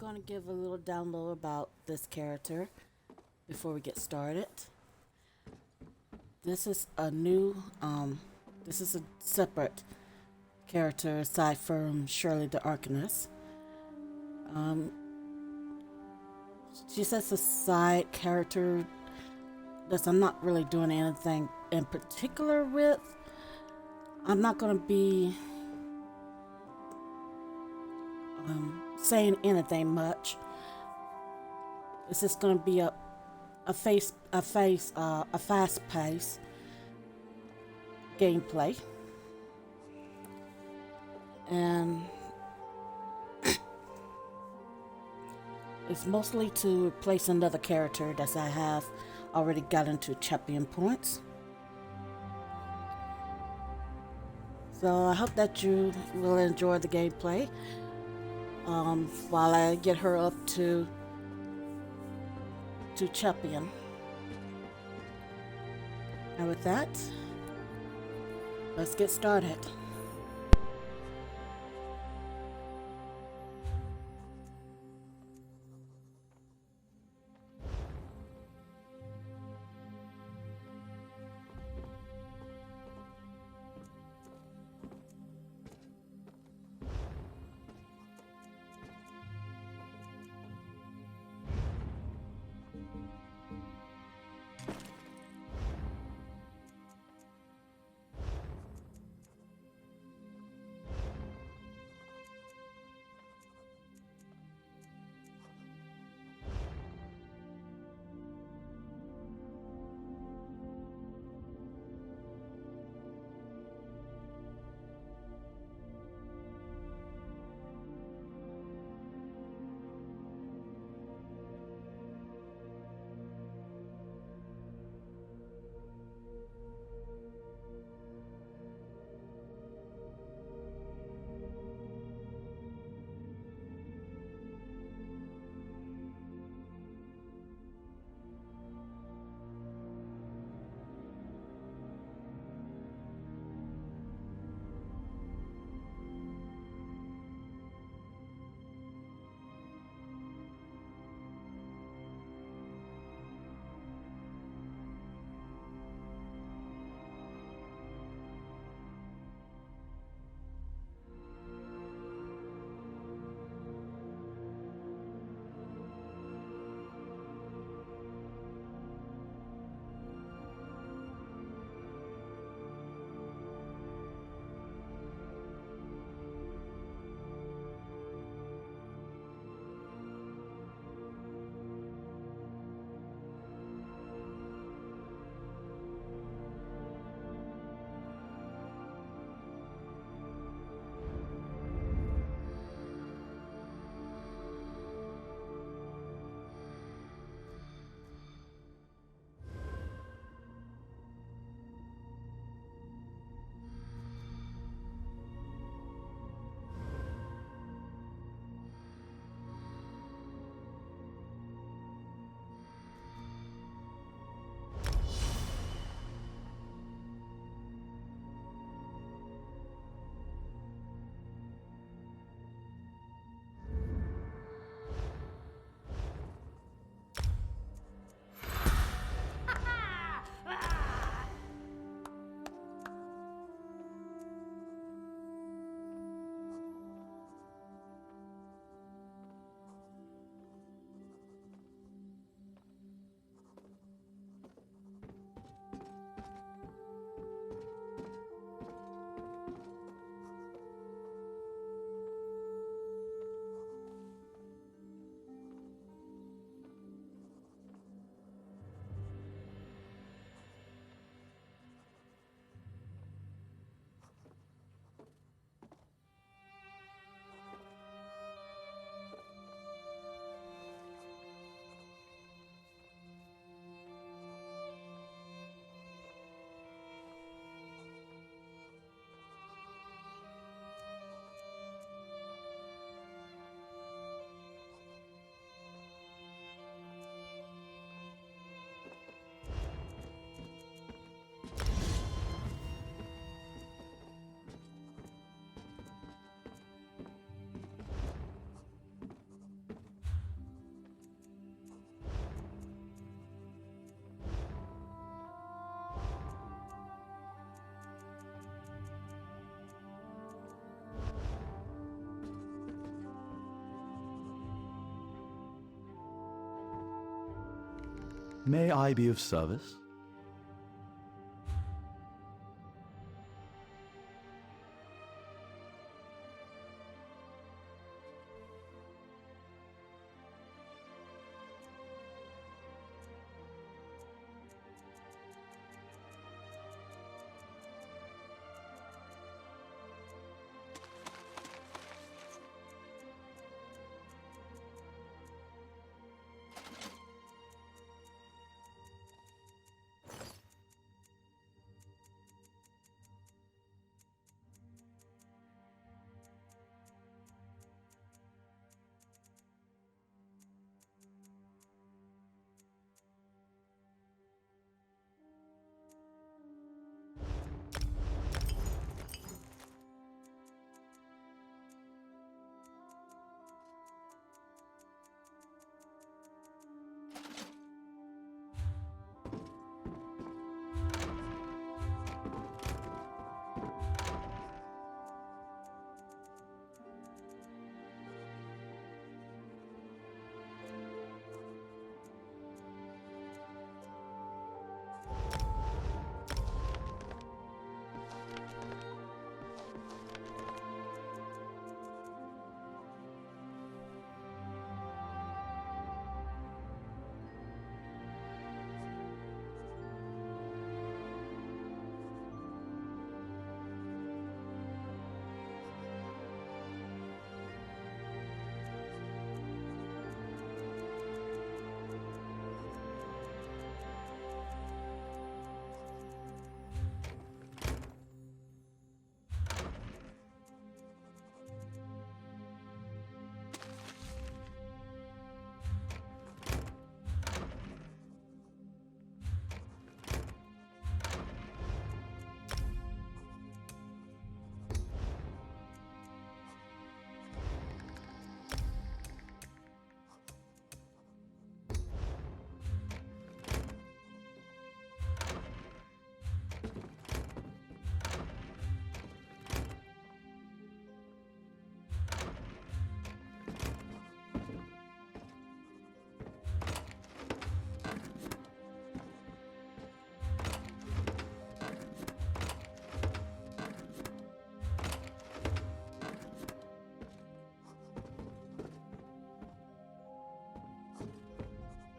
going to give a little download about this character before we get started. This is a new, this is a separate character aside from Shirley the Arcanist. Um, she's just a side character that I'm not really doing anything in particular with. I'm not going to be saying anything much. It's just going to be a fast-paced gameplay, and it's mostly to replace another character that I have already got into champion points. So I hope that you will enjoy the gameplay while I get her up to champion. And with that, let's get started. May I be of service?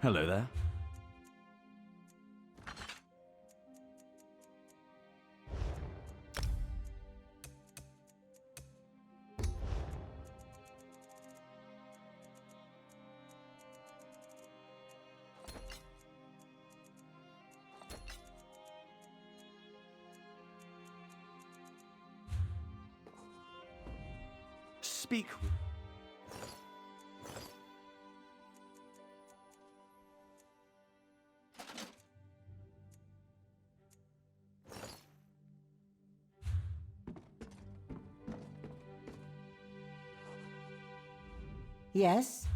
Hello there. Speak. Yes?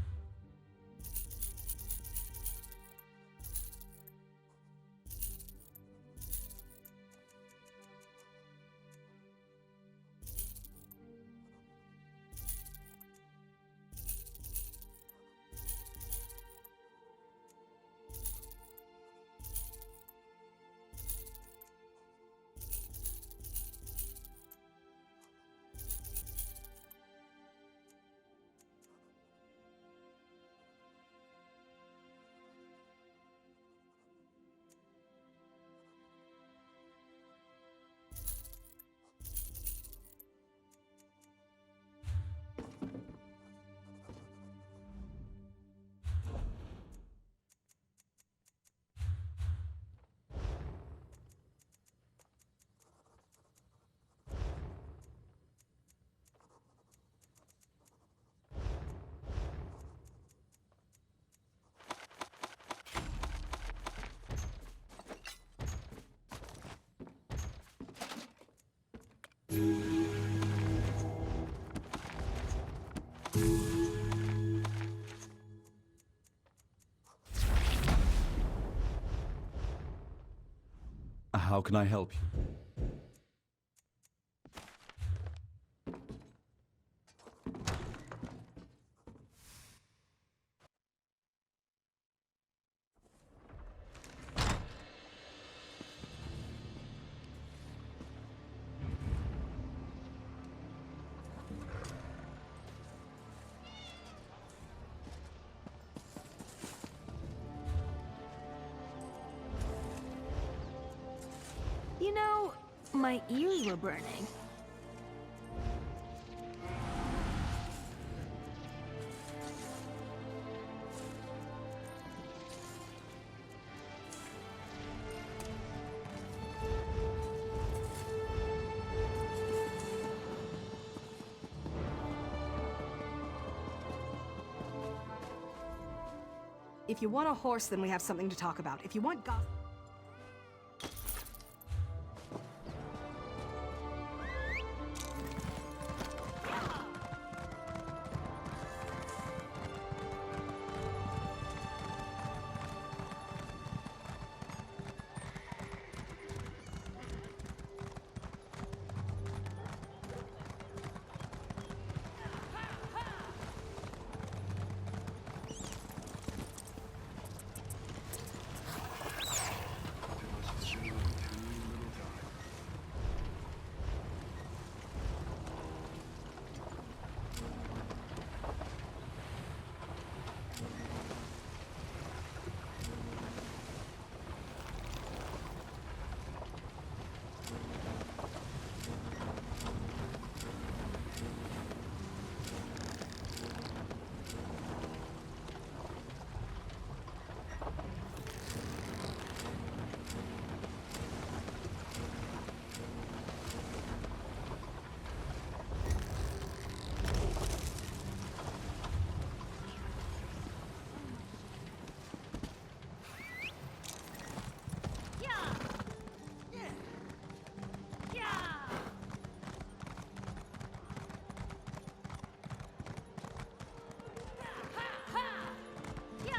How can I help you? You know, my ears were burning. If you want a horse, then we have something to talk about. If you want gossip...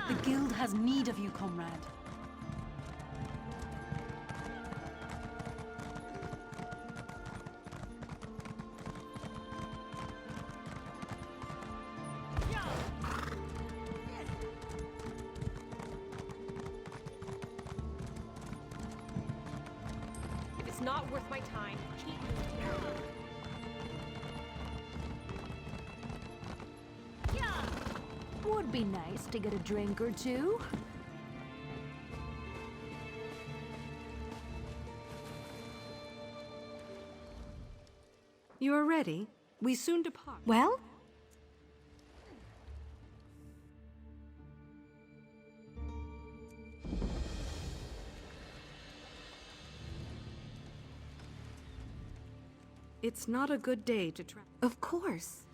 The guild has need of you, comrade. If it's not worth my time, keep moving. Would be nice to get a drink or two. You are ready? We soon depart. Well? It's not a good day to travel. Of course.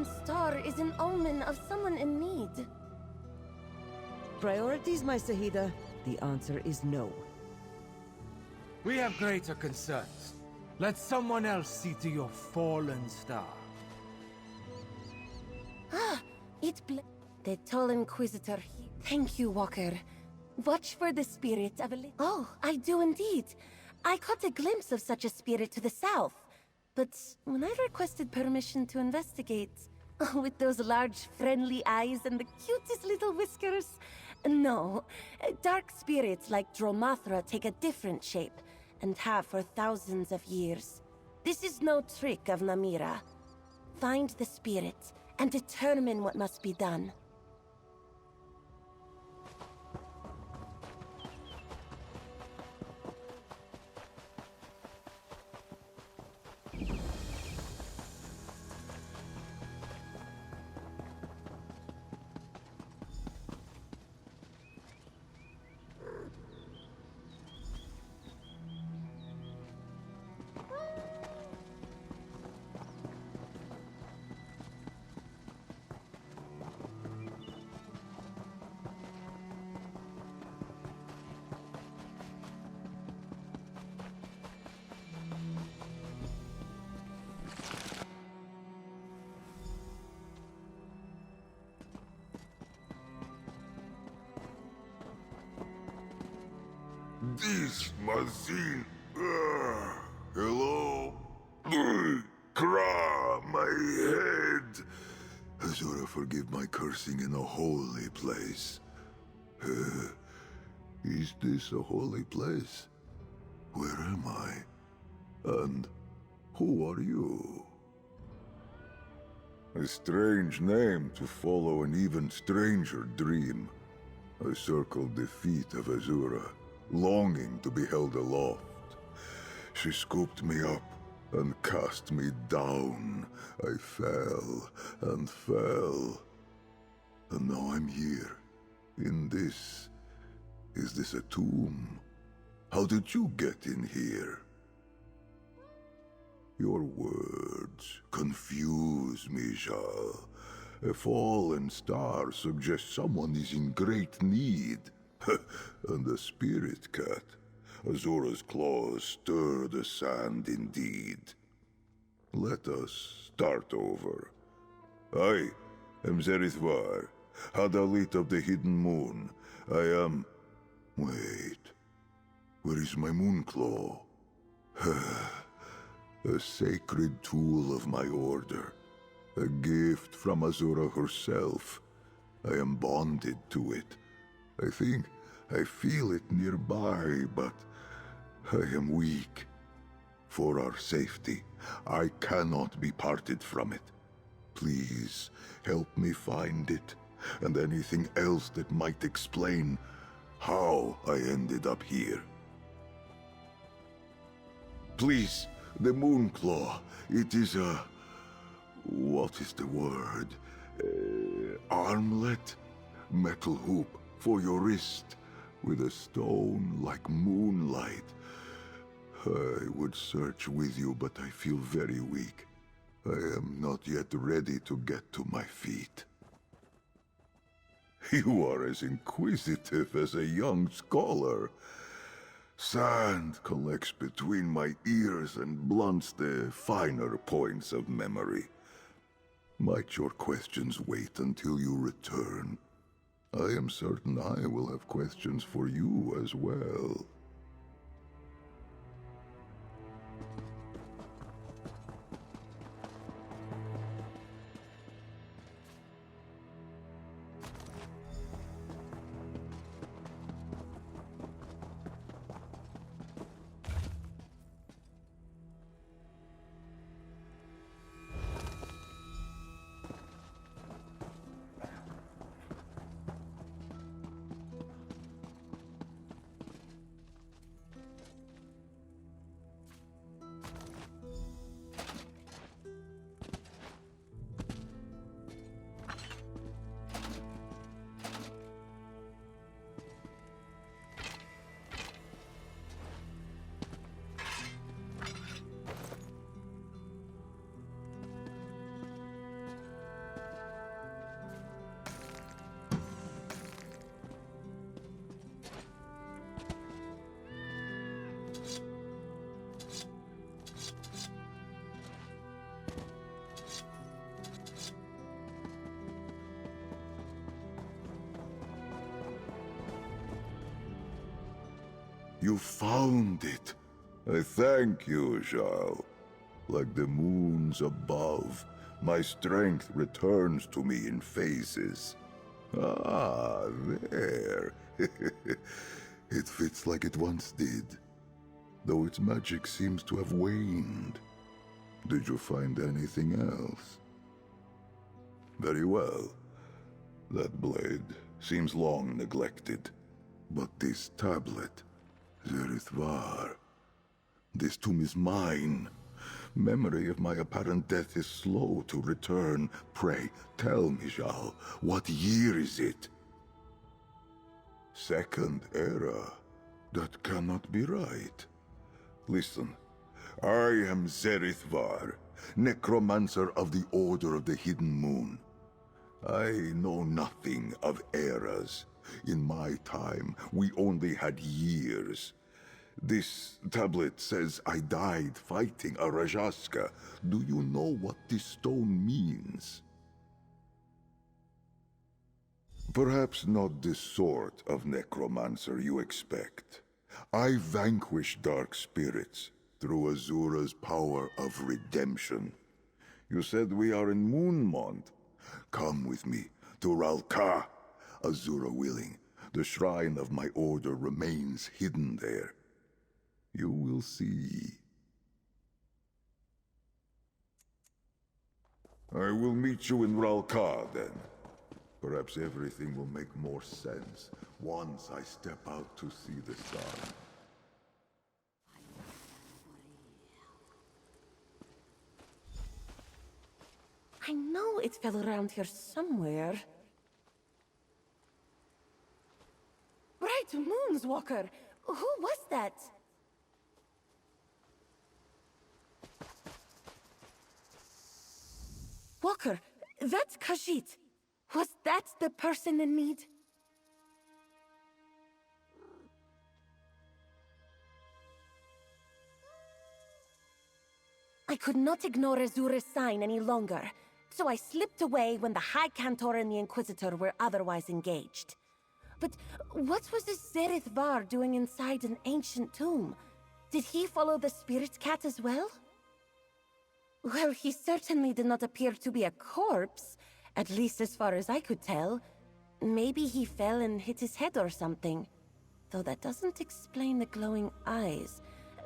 fallen star is an omen of someone in need. Priorities, my Sahida? The answer is no. We have greater concerns. Let someone else see to your fallen star. The tall Inquisitor. Thank you, Walker. Watch for the spirit of a Oh, I do indeed. I caught a glimpse of such a spirit to the south. But when I requested permission to investigate, with those large, friendly eyes and the cutest little whiskers, no. Dark spirits like Dromathra take a different shape, and have for thousands of years. This is no trick of Namira. Find the spirit, and determine what must be done. This Mazin. Hello? Kra, my head. Azura, forgive my cursing in a holy place. Is this a holy place? Where am I? And who are you? A strange name to follow an even stranger dream. I circled the feet of Azura, longing to be held aloft. She scooped me up and cast me down. I fell and fell. And now I'm here, in this. Is this a tomb? How did you get in here? Your words confuse me, Jal. A fallen star suggests someone is in great need. And the spirit cat. Azura's claws stir the sand indeed. Let us start over. I am Zerithwar, Hadalit of the Hidden Moon. I am... Wait. Where is my Moonclaw? A sacred tool of my order. A gift from Azura herself. I am bonded to it. I think I feel it nearby, but I am weak. For our safety, I cannot be parted from it. Please, help me find it, and anything else that might explain how I ended up here. Please, the Moonclaw, it is a... what is the word? Armlet? Metal hoop for your wrist, with a stone like moonlight. I would search with you, but I feel very weak. I am not yet ready to get to my feet. You are as inquisitive as a young scholar. Sand collects between my ears and blunts the finer points of memory. Might your questions wait until you return? I am certain I will have questions for you as well. You found it. I thank you, Shirley. Like the moons above, my strength returns to me in phases. Ah, there. It fits like it once did, though its magic seems to have waned. Did you find anything else? Very well. That blade seems long neglected. But this tablet, Zerith Var, this tomb is mine. Memory of my apparent death is slow to return. Pray, tell me, Zhao, what year is it? Second Era? That cannot be right. Listen, I am Zerith Var, necromancer of the Order of the Hidden Moon. I know nothing of eras. In my time, we only had years. This tablet says I died fighting a Rajaska. Do you know what this stone means? Perhaps not the sort of necromancer you expect. I vanquish dark spirits through Azura's power of redemption. You said we are in Moonmont. Come with me to Ralka. Azura willing, the shrine of my order remains hidden there. You will see. I will meet you in Ralka, then. Perhaps everything will make more sense once I step out to see the sun. I know it fell around here somewhere. Bright moons, Walker! Who was that? Walker, that's Khajiit. Was that the person in need? I could not ignore Azura's sign any longer, so I slipped away when the High Cantor and the Inquisitor were otherwise engaged. But what was this Zerith Var doing inside an ancient tomb? Did he follow the Spirit Cat as well? Well, he certainly did not appear to be a corpse, at least as far as I could tell. Maybe he fell and hit his head or something. Though that doesn't explain the glowing eyes.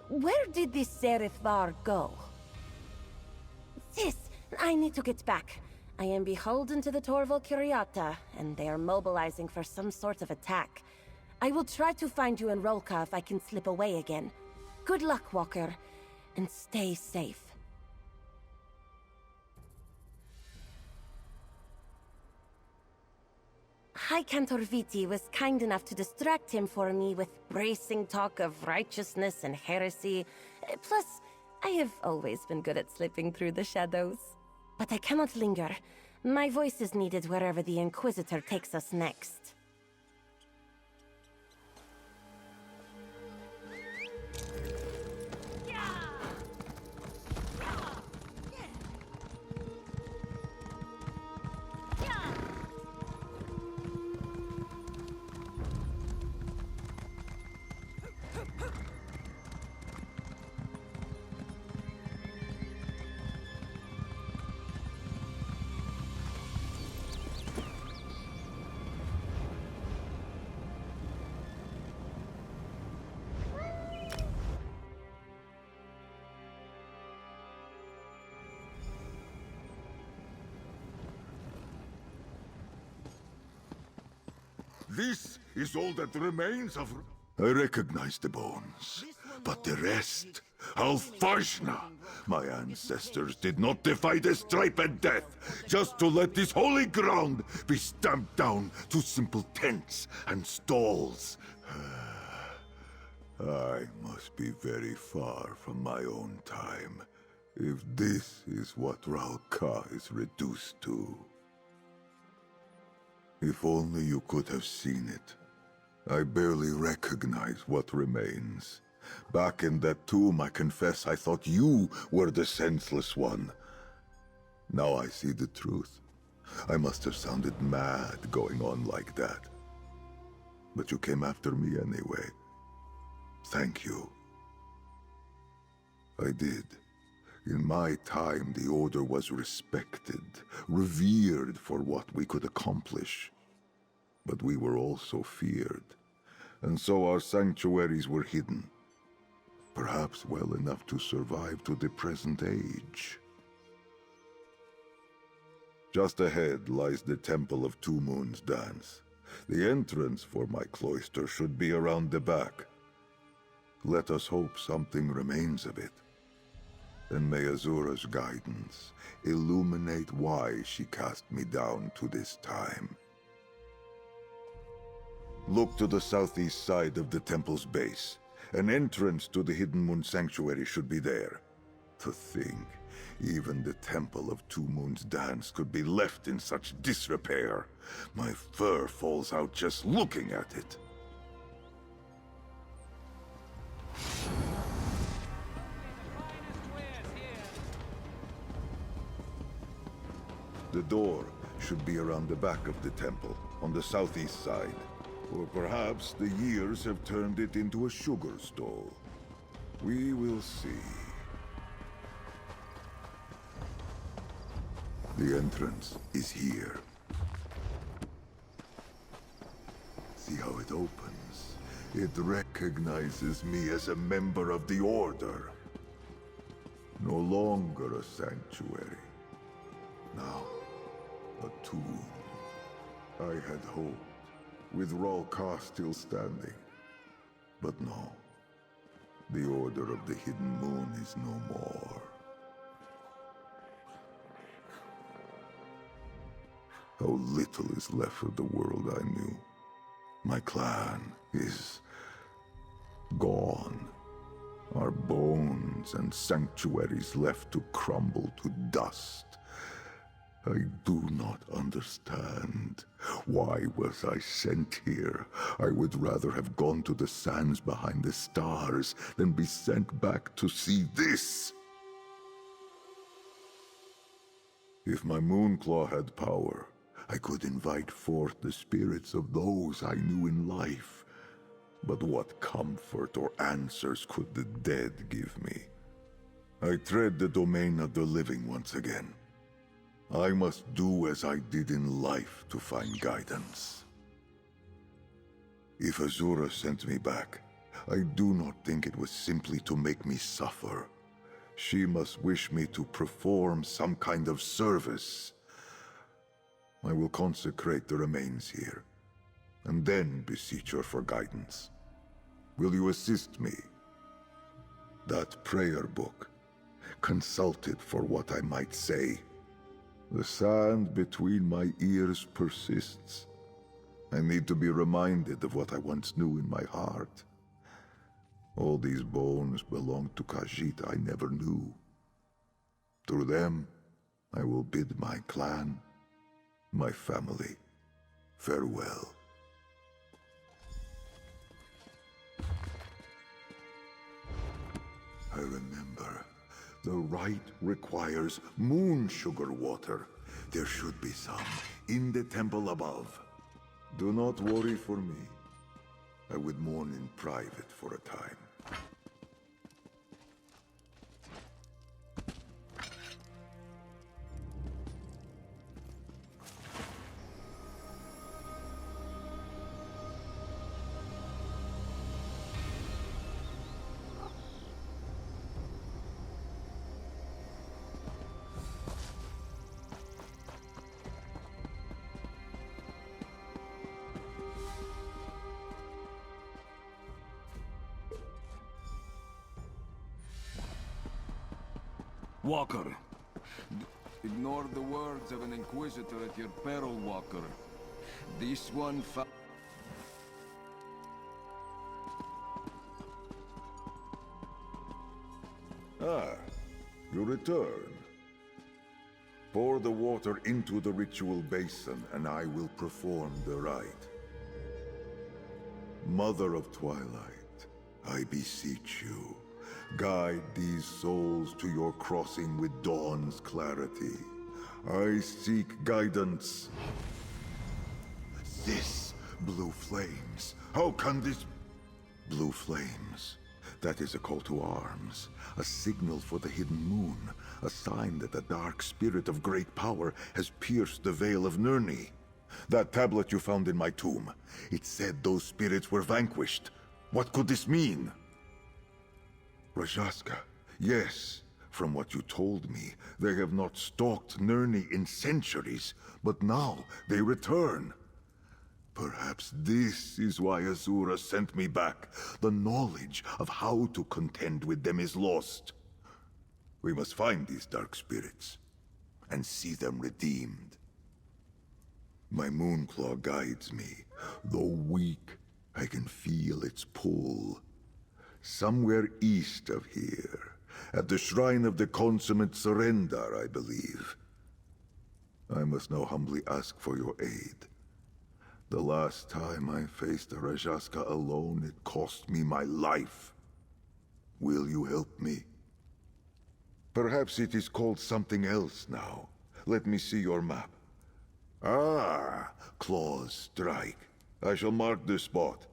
Where did this Zerith Var go? Sis, I need to get back. I am beholden to the Torval Curiata, and they are mobilizing for some sort of attack. I will try to find you in Rolka if I can slip away again. Good luck, Walker, and stay safe. High Cantor Viti was kind enough to distract him for me with bracing talk of righteousness and heresy. Plus, I have always been good at slipping through the shadows. But I cannot linger. My voice is needed wherever the Inquisitor takes us next. This is all that remains of... I recognize the bones, but the rest... Alfashna! My ancestors did not defy the striped death, just to let this holy ground be stamped down to simple tents and stalls. I must be very far from my own time, if this is what Ralka is reduced to. If only you could have seen it. I barely recognize what remains. Back in that tomb, I confess I thought you were the senseless one. Now I see the truth. I must have sounded mad going on like that. But you came after me anyway. Thank you. I did. In my time, the Order was respected, revered for what we could accomplish. But we were also feared, and so our sanctuaries were hidden. Perhaps well enough to survive to the present age. Just ahead lies the Temple of Two Moons Dance. The entrance for my cloister should be around the back. Let us hope something remains of it. And may Azura's guidance illuminate why she cast me down to this time. Look to the southeast side of the temple's base. An entrance to the Hidden Moon Sanctuary should be there. To think, even the Temple of Two Moons Dance could be left in such disrepair. My fur falls out just looking at it. The door should be around the back of the temple, on the southeast side. Or perhaps the years have turned it into a sugar stall. We will see. The entrance is here. See how it opens? It recognizes me as a member of the Order. No longer a sanctuary. Now, a tomb. I had hoped, with Ralkar still standing. But no. The Order of the Hidden Moon is no more. How little is left of the world I knew. My clan is gone. Our bones and sanctuaries left to crumble to dust. I do not understand. Why was I sent here? I would rather have gone to the sands behind the stars than be sent back to see this. If my Moonclaw had power, I could invite forth the spirits of those I knew in life. But what comfort or answers could the dead give me? I tread the domain of the living once again. I must do as I did in life to find guidance. If Azura sent me back, I do not think it was simply to make me suffer. She must wish me to perform some kind of service. I will consecrate the remains here, and then beseech her for guidance. Will you assist me? That prayer book, consult it for what I might say. The sand between my ears persists. I need to be reminded of what I once knew in my heart. All these bones belong to Khajiit I never knew. Through them, I will bid my clan, my family, farewell. I remember. The rite requires moon sugar water. There should be some in the temple above. Do not worry for me. I would mourn in private for a time. Walker. Ignore the words of an Inquisitor at your peril, Walker. This one You return. Pour the water into the ritual basin, and I will perform the rite. Mother of Twilight, I beseech you, guide these souls to your crossing with dawn's clarity. I seek guidance. This blue flames. How can this... Blue flames. That is a call to arms, a signal for the hidden moon, a sign that the dark spirit of great power has pierced the veil of Nirni. That tablet you found in my tomb, it said those spirits were vanquished. What could this mean? Rajaska, yes. From what you told me, they have not stalked Nirni in centuries, but now they return. Perhaps this is why Azura sent me back. The knowledge of how to contend with them is lost. We must find these dark spirits, and see them redeemed. My Moonclaw guides me. Though weak, I can feel its pull. Somewhere east of here, at the shrine of the consummate surrender, I believe. I must now humbly ask for your aid. The last time I faced a Rajaska alone, it cost me my life. Will you help me? Perhaps it is called something else now. Let me see your map. Ah, Claw's Strike. I shall mark the spot.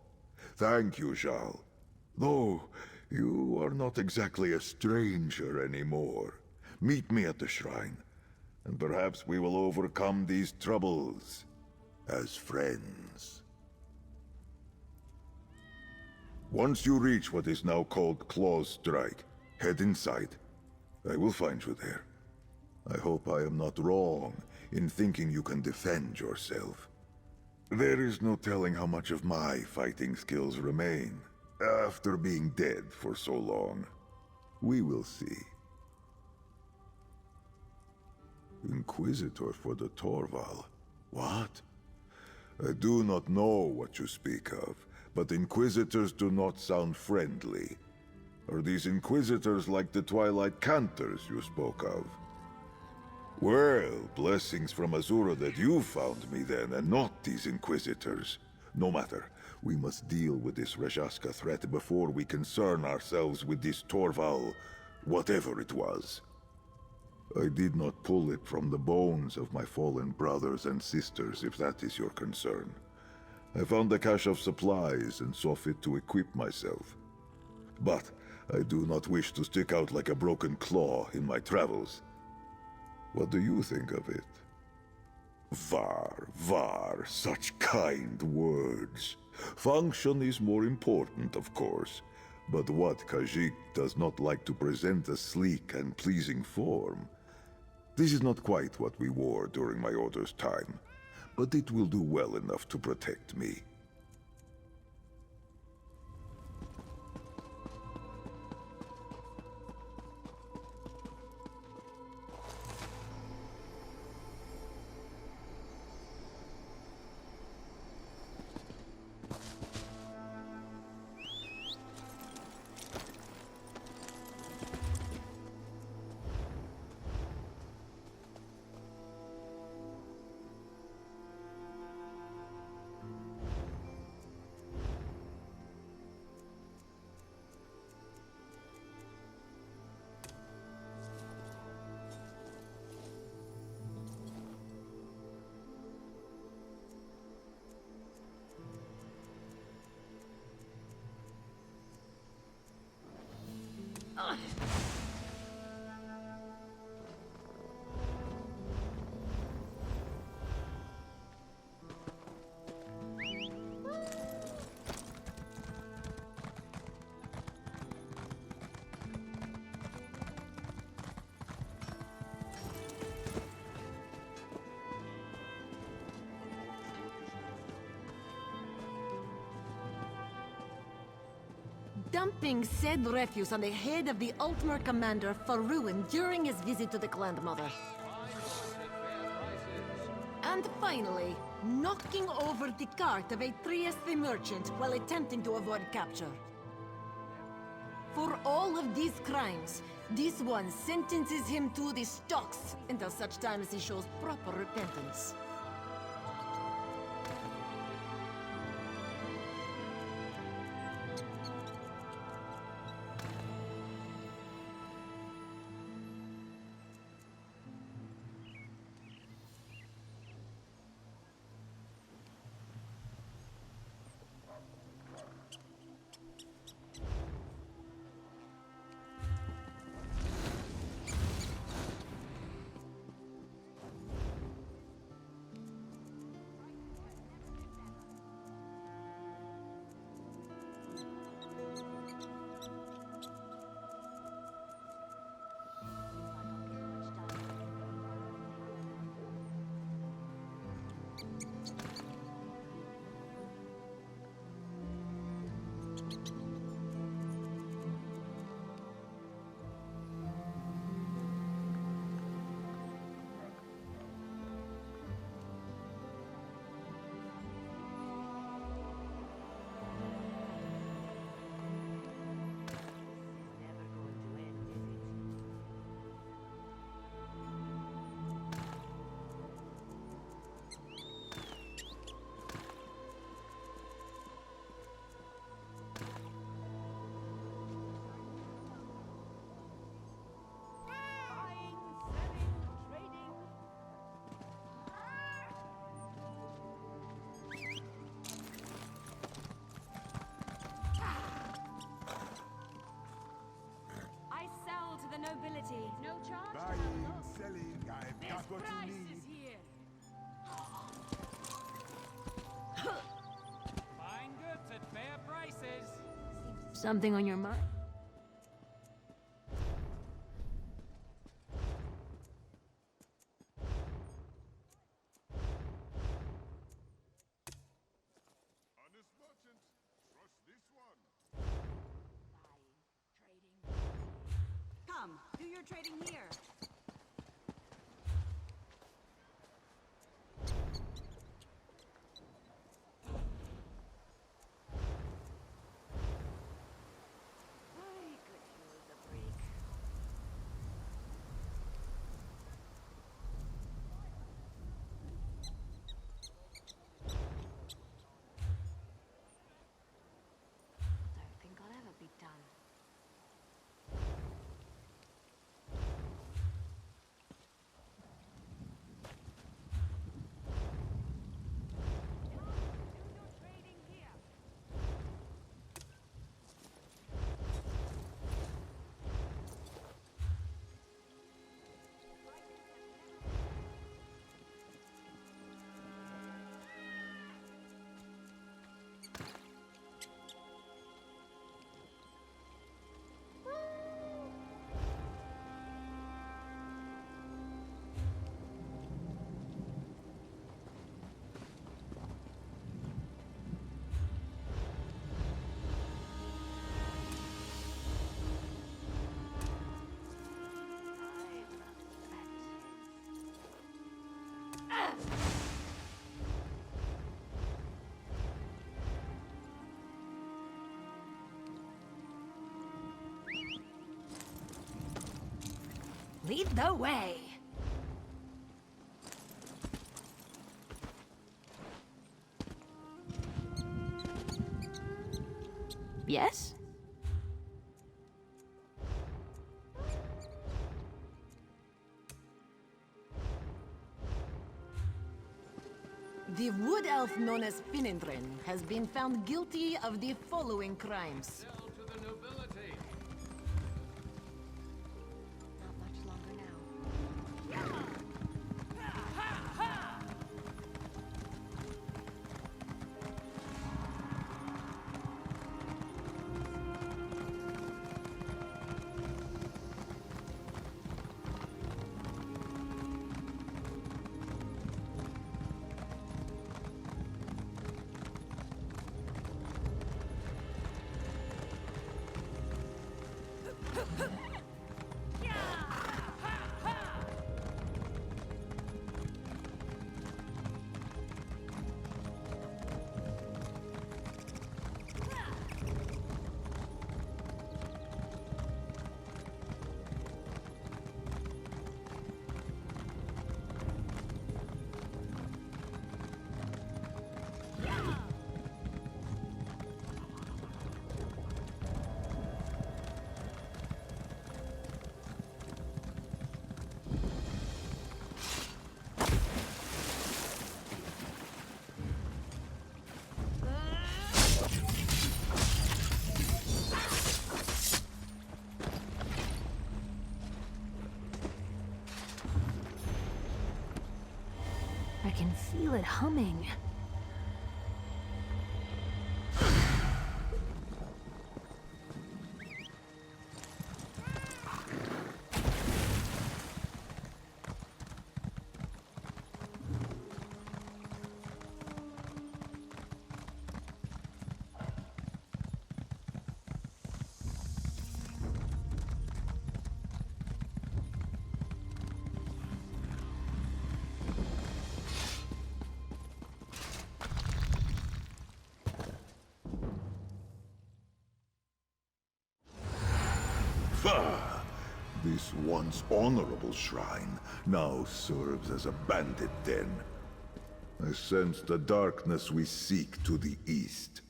Thank you, Shal. Though, you are not exactly a stranger anymore. Meet me at the shrine, and perhaps we will overcome these troubles as friends. Once you reach what is now called Claw's Strike, head inside. I will find you there. I hope I am not wrong in thinking you can defend yourself. There is no telling how much of my fighting skills remain after being dead for so long. We will see. Inquisitor for the Torval. What? I do not know what you speak of, but Inquisitors do not sound friendly. Are these Inquisitors like the Twilight Cantors you spoke of? Well, blessings from Azura that you found me then, and not these Inquisitors. No matter, we must deal with this Rajaska threat before we concern ourselves with this Torval, whatever it was. I did not pull it from the bones of my fallen brothers and sisters, if that is your concern. I found a cache of supplies and saw fit to equip myself. But I do not wish to stick out like a broken claw in my travels. What do you think of it? Var, such kind words. Function is more important, of course. But what Khajiit does not like to present a sleek and pleasing form. This is not quite what we wore during my order's time, but it will do well enough to protect me. Dumping said refuse on the head of the Altmer commander for ruin during his visit to the Grandmother. And finally, knocking over the cart of Atreus the merchant while attempting to avoid capture. For all of these crimes, this one sentences him to the stocks until such time as he shows proper repentance. I sell to the nobility. No charge. Buying, selling, I've This got what you price need. is here. Fine goods at fair prices. Something on your mind? Honest merchant, trust this one. Come, do your trading here. I could use a break. Don't think I'll ever be done. Lead the way. Yes? The wood elf known as Finindrin has been found guilty of the following crimes. Sell to the nobility. Not much longer now. I can feel it humming. Pah! This once honorable shrine now serves as a bandit den. I sense the darkness we seek to the east.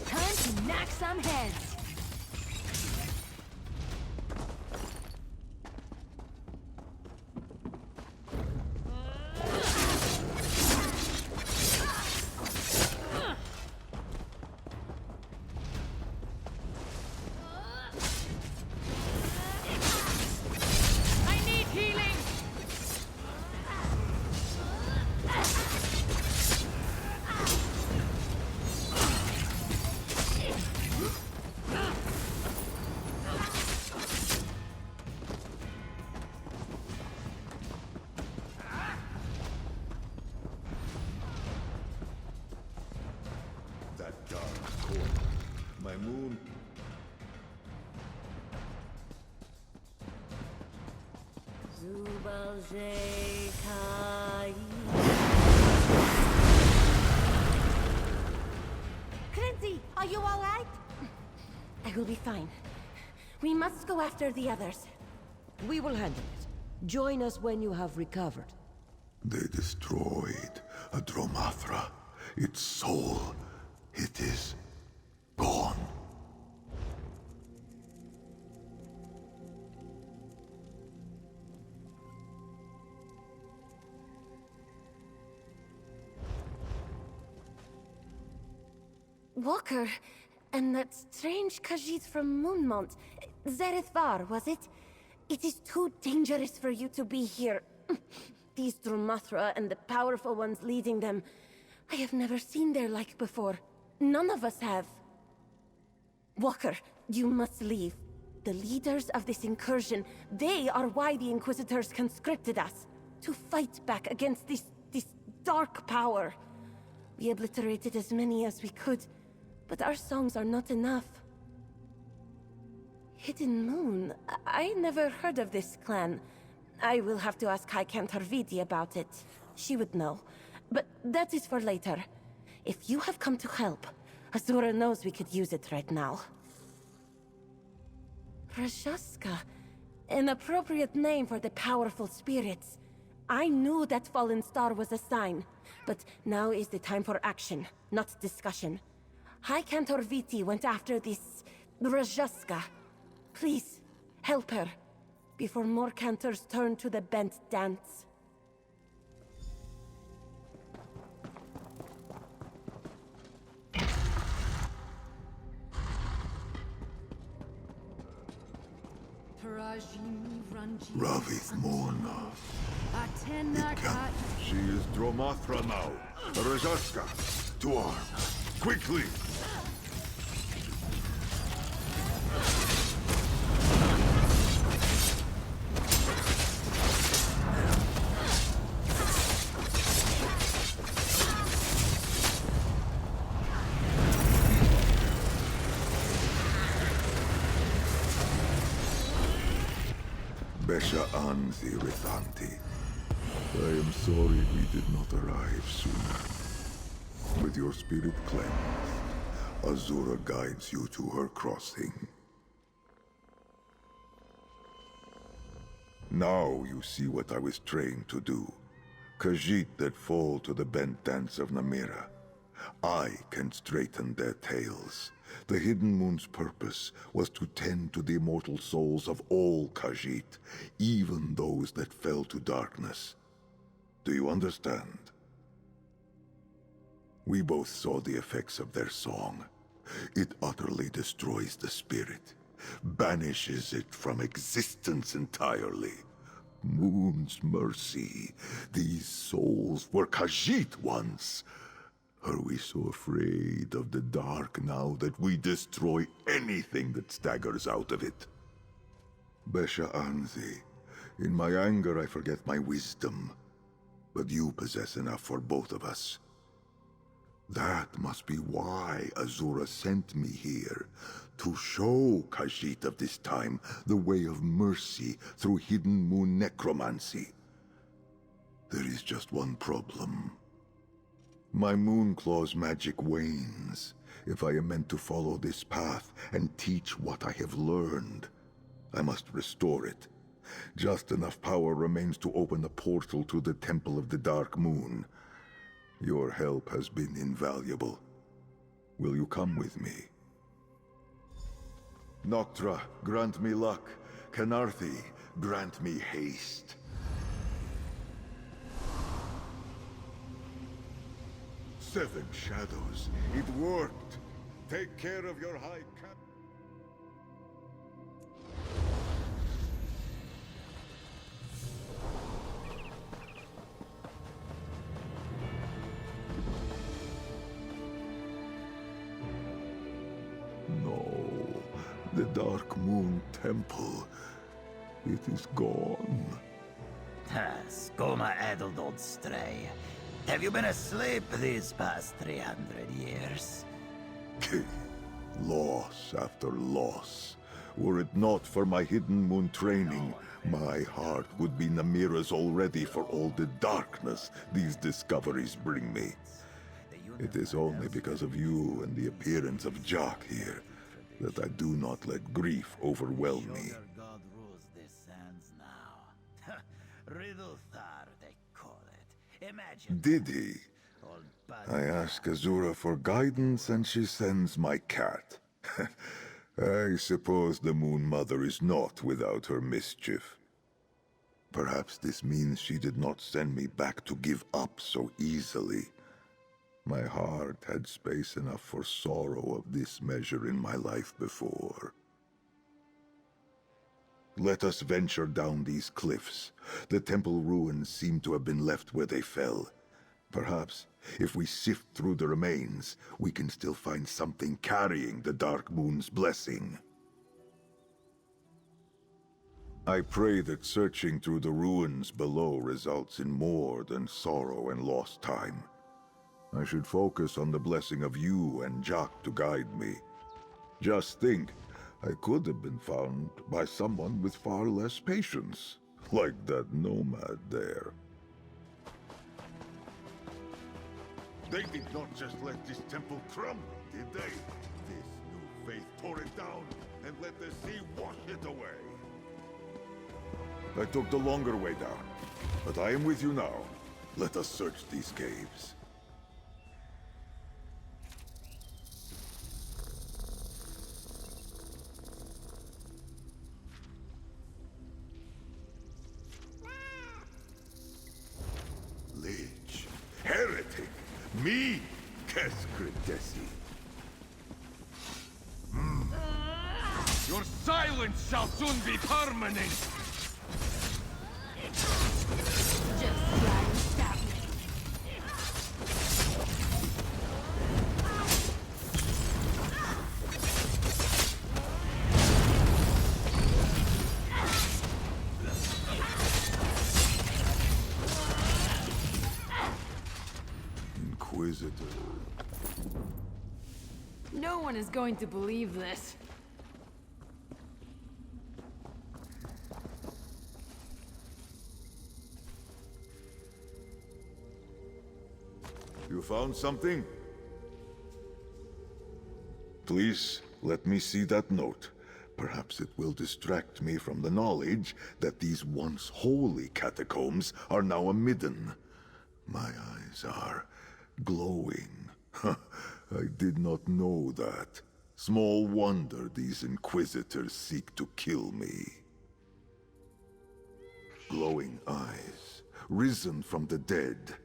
Time to knock some heads. I need healing! That dark corner. My moon. Clancy, are you all right? I will be fine. We must go after the others. We will handle it. Join us when you have recovered. They destroyed a Dromathra. Its soul. It is gone. Walker, and that strange Khajiit from Moonmont. Zereth Var, was it? It is too dangerous for you to be here. These Dromathra and the powerful ones leading them. I have never seen their like before. None of us have. Walker, you must leave. The leaders of this incursion, they are why the Inquisitors conscripted us. To fight back against this dark power. We obliterated as many as we could, but our songs are not enough. Hidden Moon? I never heard of this clan. I will have to ask High Cantor Viti about it. She would know. But that is for later. If you have come to help, Azura knows we could use it right now. Rajaska. An appropriate name for the powerful spirits. I knew that fallen star was a sign, but now is the time for action, not discussion. High Cantor Viti went after this Rajaska. Please, help her, before more cantors turn to the bent dance. Ravith Morna. She is Dromathra now. Rajaska, to arms. Quickly! Besha Anzi Rithanti. I am sorry we did not arrive sooner. With your spirit cleansed, Azura guides you to her crossing. Now you see what I was trained to do. Khajiit that fall to the bent dance of Namira. I can straighten their tails. The Hidden Moon's purpose was to tend to the immortal souls of all Khajiit, even those that fell to darkness. Do you understand? We both saw the effects of their song. It utterly destroys the spirit, banishes it from existence entirely. Moon's mercy. These souls were Khajiit once. Are we so afraid of the dark now that we destroy anything that staggers out of it? Besha Anzi, in my anger I forget my wisdom, but you possess enough for both of us. That must be why Azura sent me here, to show Khajiit of this time the way of mercy through hidden moon necromancy. There is just one problem. My Moonclaw's magic wanes. If I am meant to follow this path and teach what I have learned, I must restore it. Just enough power remains to open a portal to the Temple of the Dark Moon. Your help has been invaluable. Will you come with me? Noctra, grant me luck. Canarthi, grant me haste. Seven Shadows. It worked. Take care of your high cap. No. The Dark Moon Temple. It is gone. Skoma addled old stray. Have you been asleep these past 300 years? Loss after loss. Were it not for my hidden moon training, my heart would be Namira's already for all the darkness these discoveries bring me. It is only because of you and the appearance of Jock here that I do not let grief overwhelm me. God rules these sands now. Riddlethar, they call it. Imagine. Did he? I ask Azura for guidance and she sends my cat. I suppose the Moon Mother is not without her mischief. Perhaps this means she did not send me back to give up so easily. My heart had space enough for sorrow of this measure in my life before. Let us venture down these cliffs. The temple ruins seem to have been left where they fell. Perhaps, if we sift through the remains, we can still find something carrying the Dark Moon's blessing. I pray that searching through the ruins below results in more than sorrow and lost time. I should focus on the blessing of you and Jock to guide me. Just think, I could have been found by someone with far less patience, like that nomad there. They did not just let this temple crumble, did they? This new faith tore it down and let the sea wash it away. I took the longer way down, but I am with you now. Let us search these caves. Lich, heretic, me, Keskridesi. Your silence shall soon be permanent! Just try and stop me. Inquisitor. No one is going to believe this. You found something? Please, let me see that note. Perhaps it will distract me from the knowledge that these once holy catacombs are now a midden. My eyes are glowing. I did not know that. Small wonder these inquisitors seek to kill me. Glowing eyes, risen from the dead.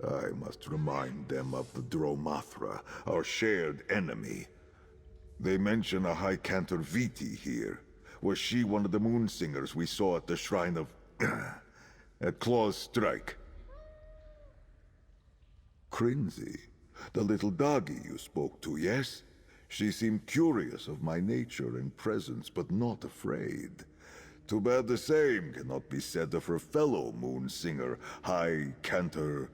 I must remind them of the Dromathra, our shared enemy. They mention a High Cantor Viti here. Was she one of the moon singers we saw at the shrine of A claw's strike. Crinzy, the little doggy you spoke to, yes? She seemed curious of my nature and presence, but not afraid. Too bad the same cannot be said of her fellow moon singer, High Cantor...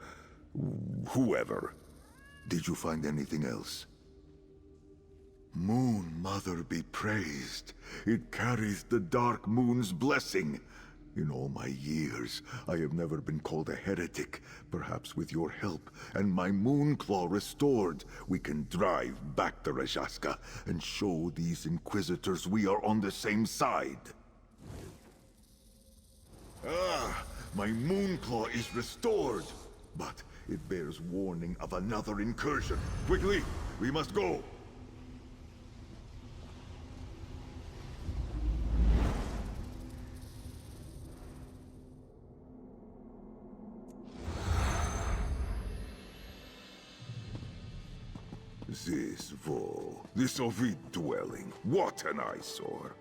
whoever. Did you find anything else? Moon Mother be praised. It carries the Dark Moon's blessing. In all my years, I have never been called a heretic. Perhaps with your help, and my moon claw restored, we can drive back to Rajaska and show these Inquisitors we are on the same side. Ah, my moon claw is restored, but it bears warning of another incursion. Quickly, we must go. This Vo, this Ovid dwelling, what an eyesore.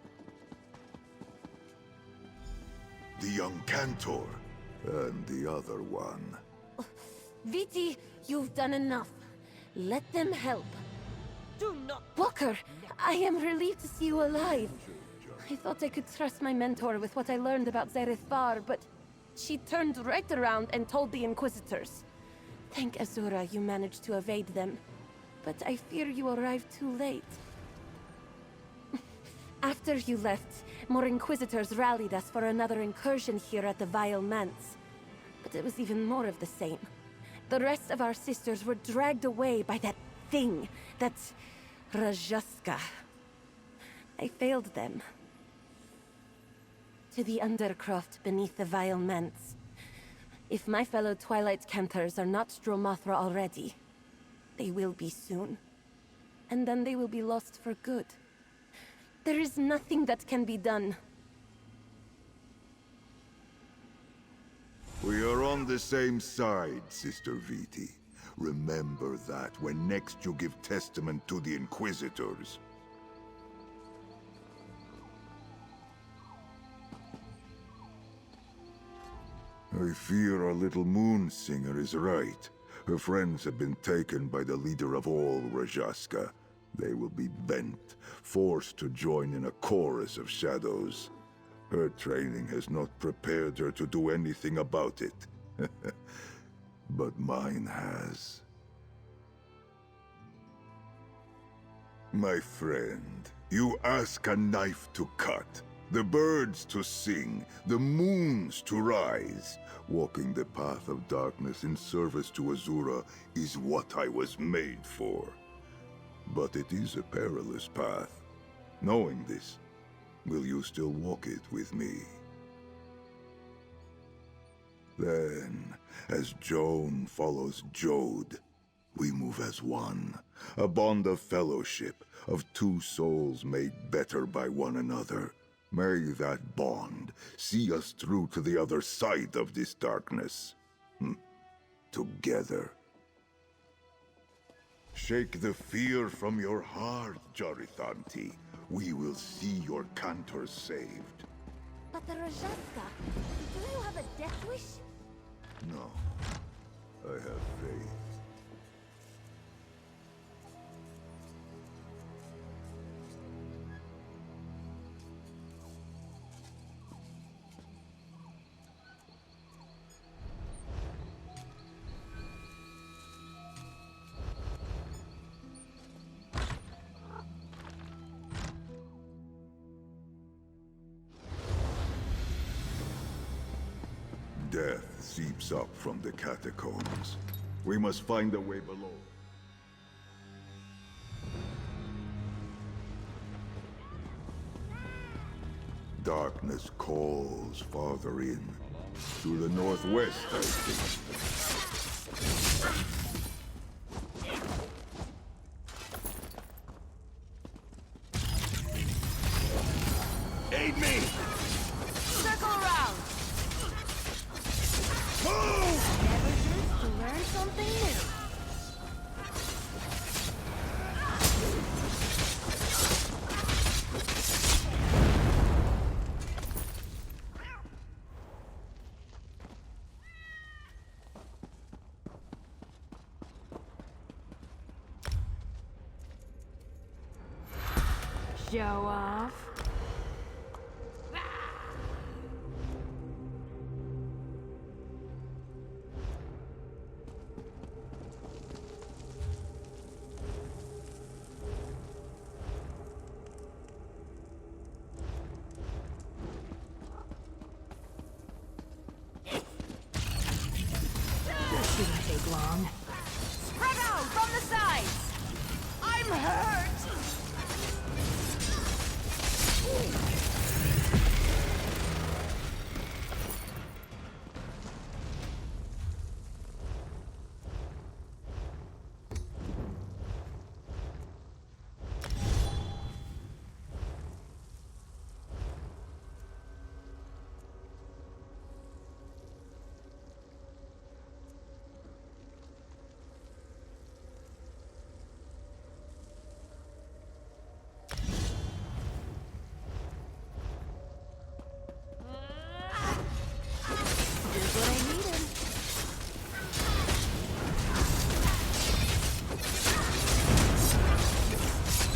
The young Cantor, and the other one. Viti, you've done enough. Let them help. Do not... Walker, I am relieved to see you alive. I thought I could trust my mentor with what I learned about Zerethvar, but she turned right around and told the Inquisitors. Thank Azura you managed to evade them. But I fear you arrived too late. After you left, more Inquisitors rallied us for another incursion here at the Vile Manse. But it was even more of the same. The rest of our sisters were dragged away by that thing, that Rajaska. I failed them. To the Undercroft beneath the Vile Manse. If my fellow Twilight Cantors are not Stromothra already, they will be soon. And then they will be lost for good. There is nothing that can be done. We are on the same side, Sister Viti. Remember that when next you give testament to the Inquisitors. I fear our little moon singer is right. Her friends have been taken by the leader of all Rajaska. They will be bent, forced to join in a chorus of shadows. Her training has not prepared her to do anything about it. But mine has. My friend, you ask a knife to cut, the birds to sing, the moons to rise. Walking the path of darkness in service to Azura is what I was made for. But it is a perilous path. Knowing this, will you still walk it with me? Then, as Joan follows Jode, we move as one. A bond of fellowship, of two souls made better by one another. May that bond see us through to the other side of this darkness. Together. Shake the fear from your heart, Jarithanti. We will see your Cantors saved. But the Rajaska, do you have a death wish? No. I have faith. Death seeps up from the catacombs. We must find a way below. Darkness calls farther in. To the northwest, I think. Aid me! Circle around! Never hurts to learn something new. Show off. Shouldn't take long. Spread out from the sides! I'm hurt! Here's what I needed.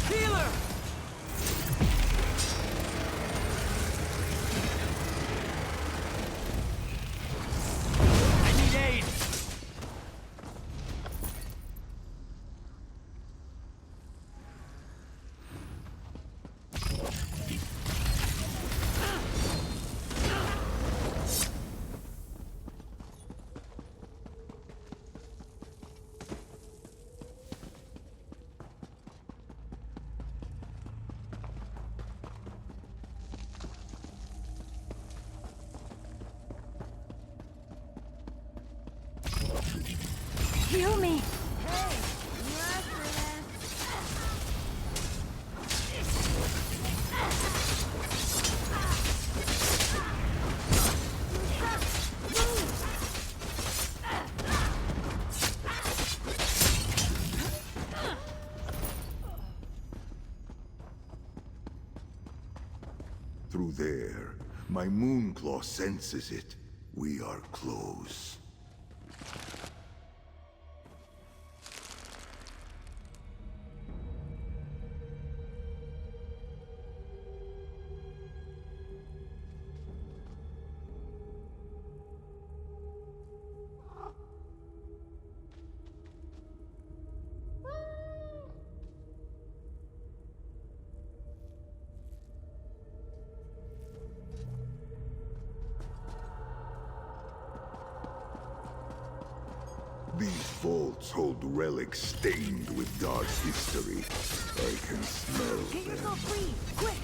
Healer! I need aid! Heal me! Hey, you asked for that. Through there, my moonclaw senses it. We are close. These vaults hold relics stained with dark history. I can smell Get them. yourself free, quick!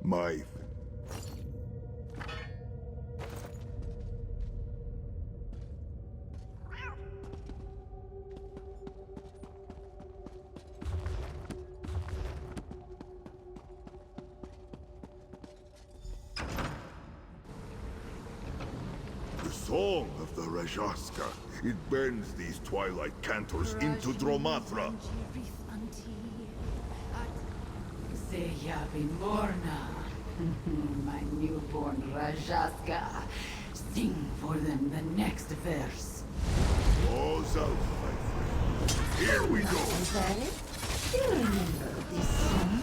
My... The song of the Rajaska. It bends these twilight cantors into Dromathra. Morna, my newborn Rajaska. Sing for them the next verse. All's out, my friend. Here we go. Do you remember this song?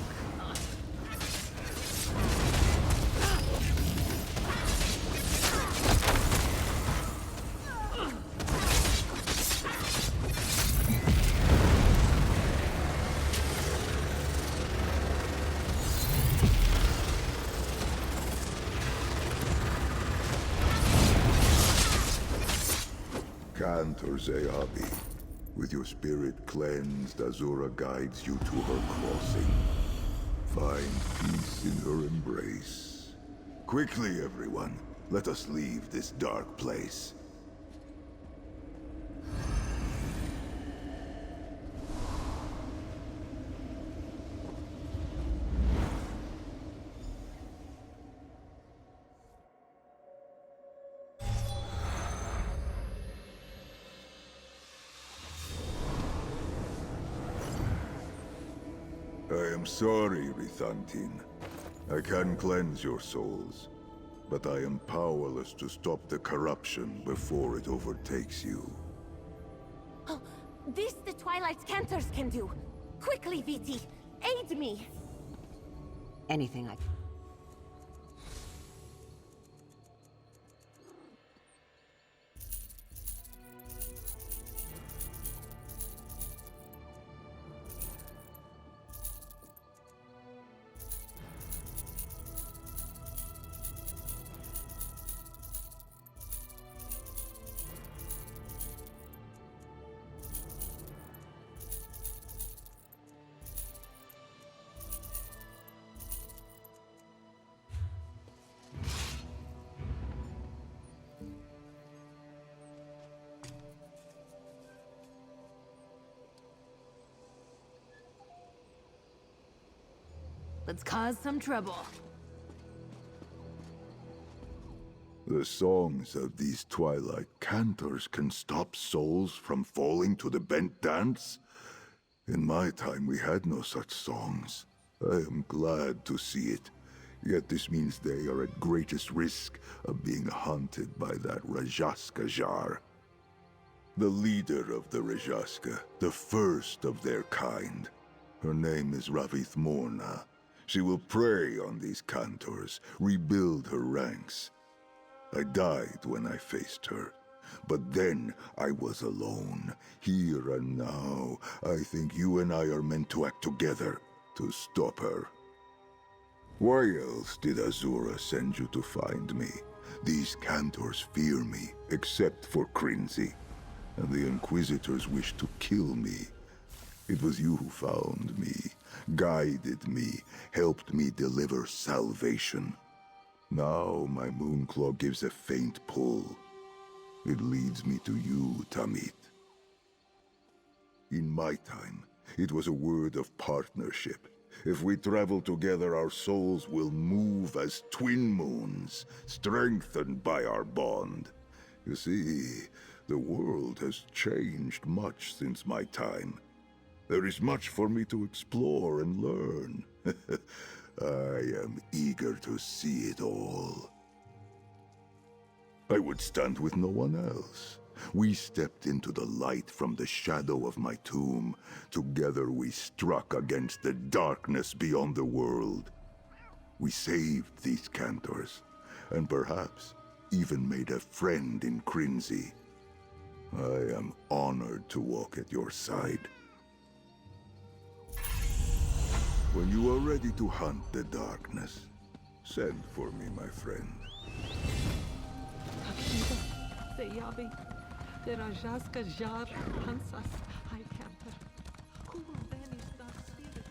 Cantor Zeabi. With your spirit cleansed, Azura guides you to her crossing. Find peace in her embrace. Quickly, everyone. Let us leave this dark place. I am sorry, Rithantin. I can cleanse your souls, but I am powerless to stop the corruption before it overtakes you. Oh, this the Twilight's cantors can do. Quickly, Viti, aid me. Anything I... Let's cause some trouble. The songs of these Twilight cantors can stop souls from falling to the bent dance? In my time, we had no such songs. I am glad to see it. Yet this means they are at greatest risk of being hunted by that Rajaska Jar. The leader of the Rajaska, the first of their kind. Her name is Ravith Morna. She will prey on these cantors, rebuild her ranks. I died when I faced her. But then I was alone. Here and now, I think you and I are meant to act together to stop her. Why else did Azura send you to find me? These cantors fear me, except for Crinzy. And the Inquisitors wish to kill me. It was you who found me, guided me, helped me deliver salvation. Now my Moonclaw gives a faint pull. It leads me to you, Tamit. In my time, it was a word of partnership. If we travel together, our souls will move as twin moons, strengthened by our bond. You see, the world has changed much since my time. There is much for me to explore and learn. I am eager to see it all. I would stand with no one else. We stepped into the light from the shadow of my tomb. Together we struck against the darkness beyond the world. We saved these cantors, and perhaps even made a friend in Crinzy. I am honored to walk at your side. When you are ready to hunt the darkness, send for me, my friend. Seyabi, the Rajaska Jar hunts us. I can't. Who will banish dark spirits?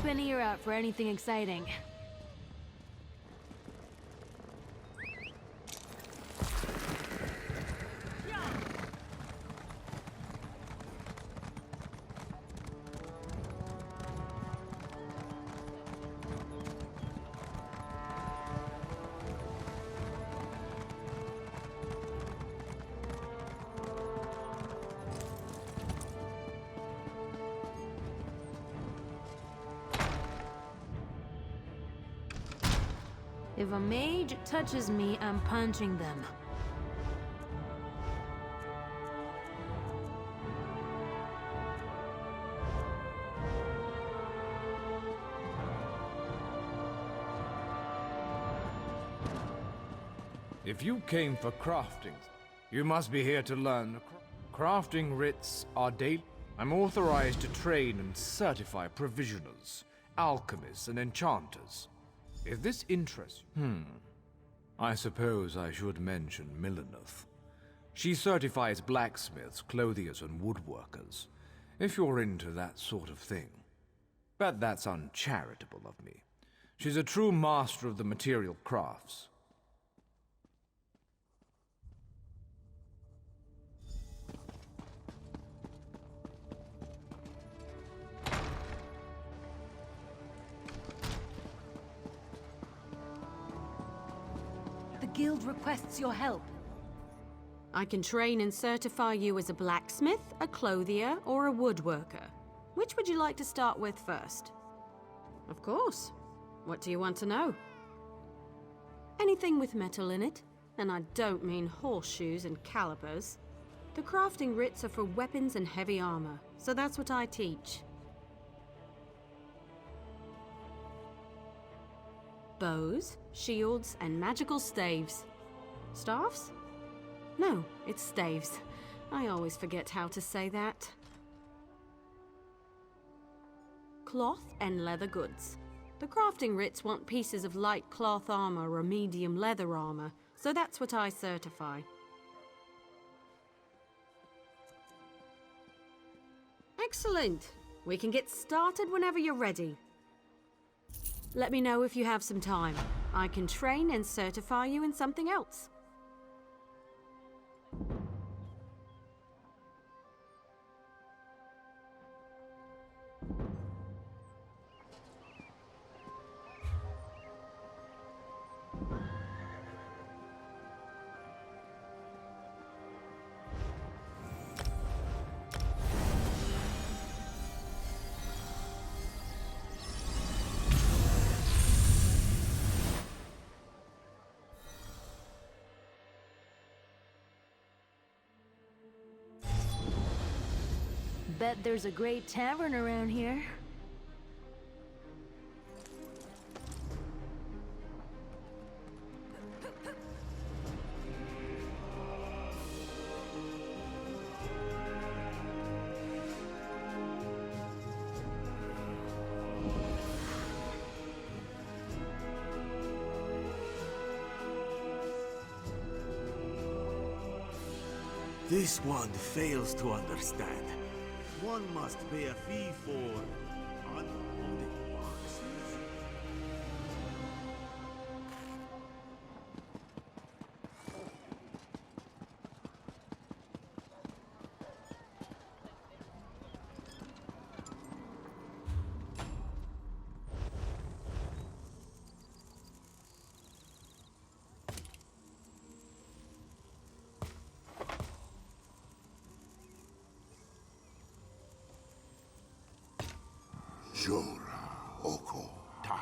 Keep an ear out for anything exciting. If a mage touches me, I'm punching them. If you came for crafting, you must be here to learn. Crafting writs are daily. I'm authorized to train and certify provisioners, alchemists, and enchanters. If this interests you, I suppose I should mention Milleneth. She certifies blacksmiths, clothiers, and woodworkers, if you're into that sort of thing. But that's uncharitable of me. She's a true master of the material crafts. The guild requests your help. I can train and certify you as a blacksmith, a clothier, or a woodworker. Which would you like to start with first? Of course. What do you want to know? Anything with metal in it, and I don't mean horseshoes and calipers. The crafting writs are for weapons and heavy armor, so that's what I teach. Bows, shields, and magical staves. Staffs? No, it's staves. I always forget how to say that. Cloth and leather goods. The crafting writs want pieces of light cloth armor or medium leather armor, so that's what I certify. Excellent! We can get started whenever you're ready. Let me know if you have some time. I can train and certify you in something else. Bet there's a great tavern around here. This one fails to understand. One must pay a fee for unloaded boxes. Jora Oko Ta.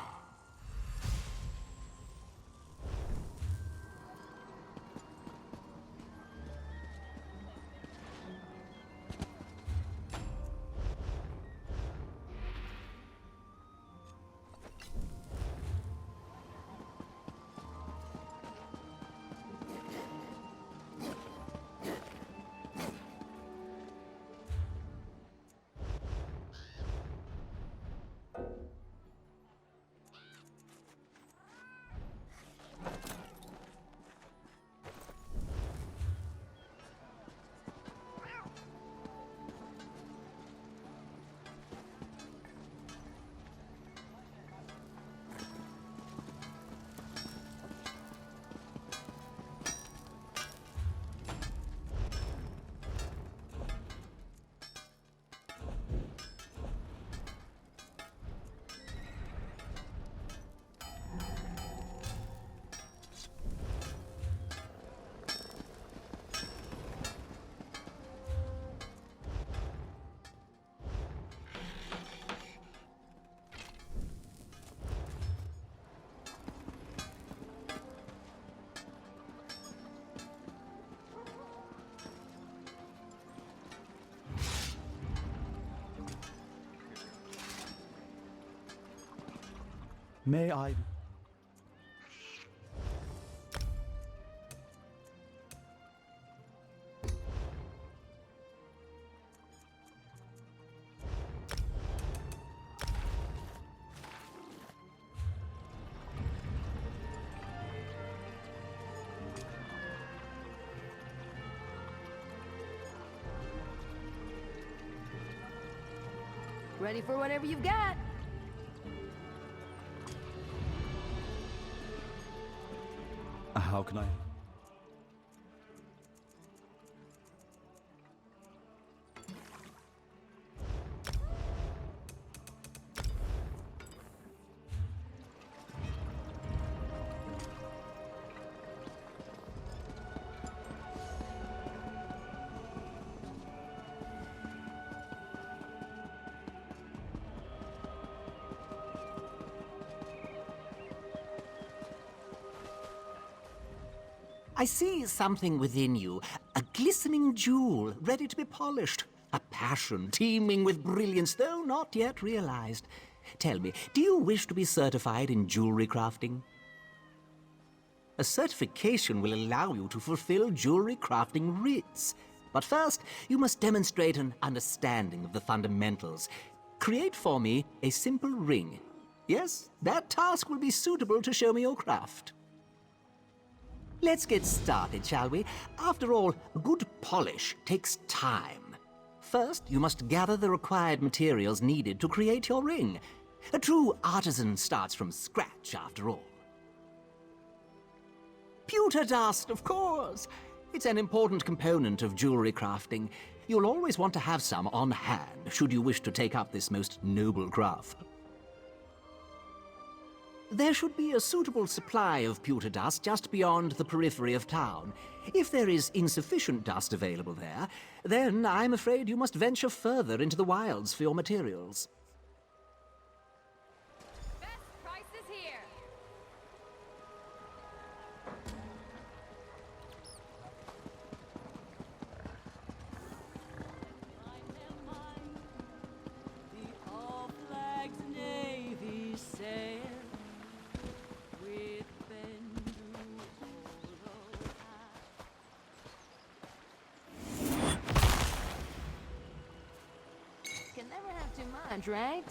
May I? Ready for whatever you've got. How can I? I see something within you, a glistening jewel ready to be polished, a passion teeming with brilliance, though not yet realized. Tell me, do you wish to be certified in jewelry crafting? A certification will allow you to fulfill jewelry crafting rites. But first, you must demonstrate an understanding of the fundamentals. Create for me a simple ring. Yes, that task will be suitable to show me your craft. Let's get started, shall we? After all, good polish takes time. First, you must gather the required materials needed to create your ring. A true artisan starts from scratch, after all. Pewter dust, of course! It's an important component of jewelry crafting. You'll always want to have some on hand, should you wish to take up this most noble craft. There should be a suitable supply of pewter dust just beyond the periphery of town. If there is insufficient dust available there, then I'm afraid you must venture further into the wilds for your materials. Best price is here. Can never have too much, right?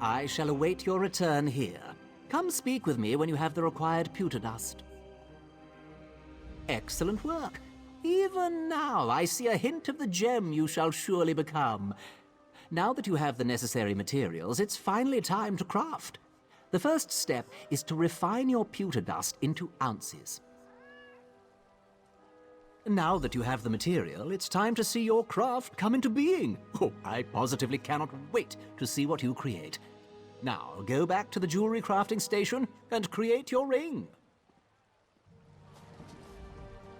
I shall await your return here. Come speak with me when you have the required pewter dust. Excellent work. Even now, I see a hint of the gem you shall surely become. Now that you have the necessary materials, it's finally time to craft. The first step is to refine your pewter dust into ounces. Now that you have the material, it's time to see your craft come into being. Oh, I positively cannot wait to see what you create. Now, go back to the jewelry crafting station and create your ring.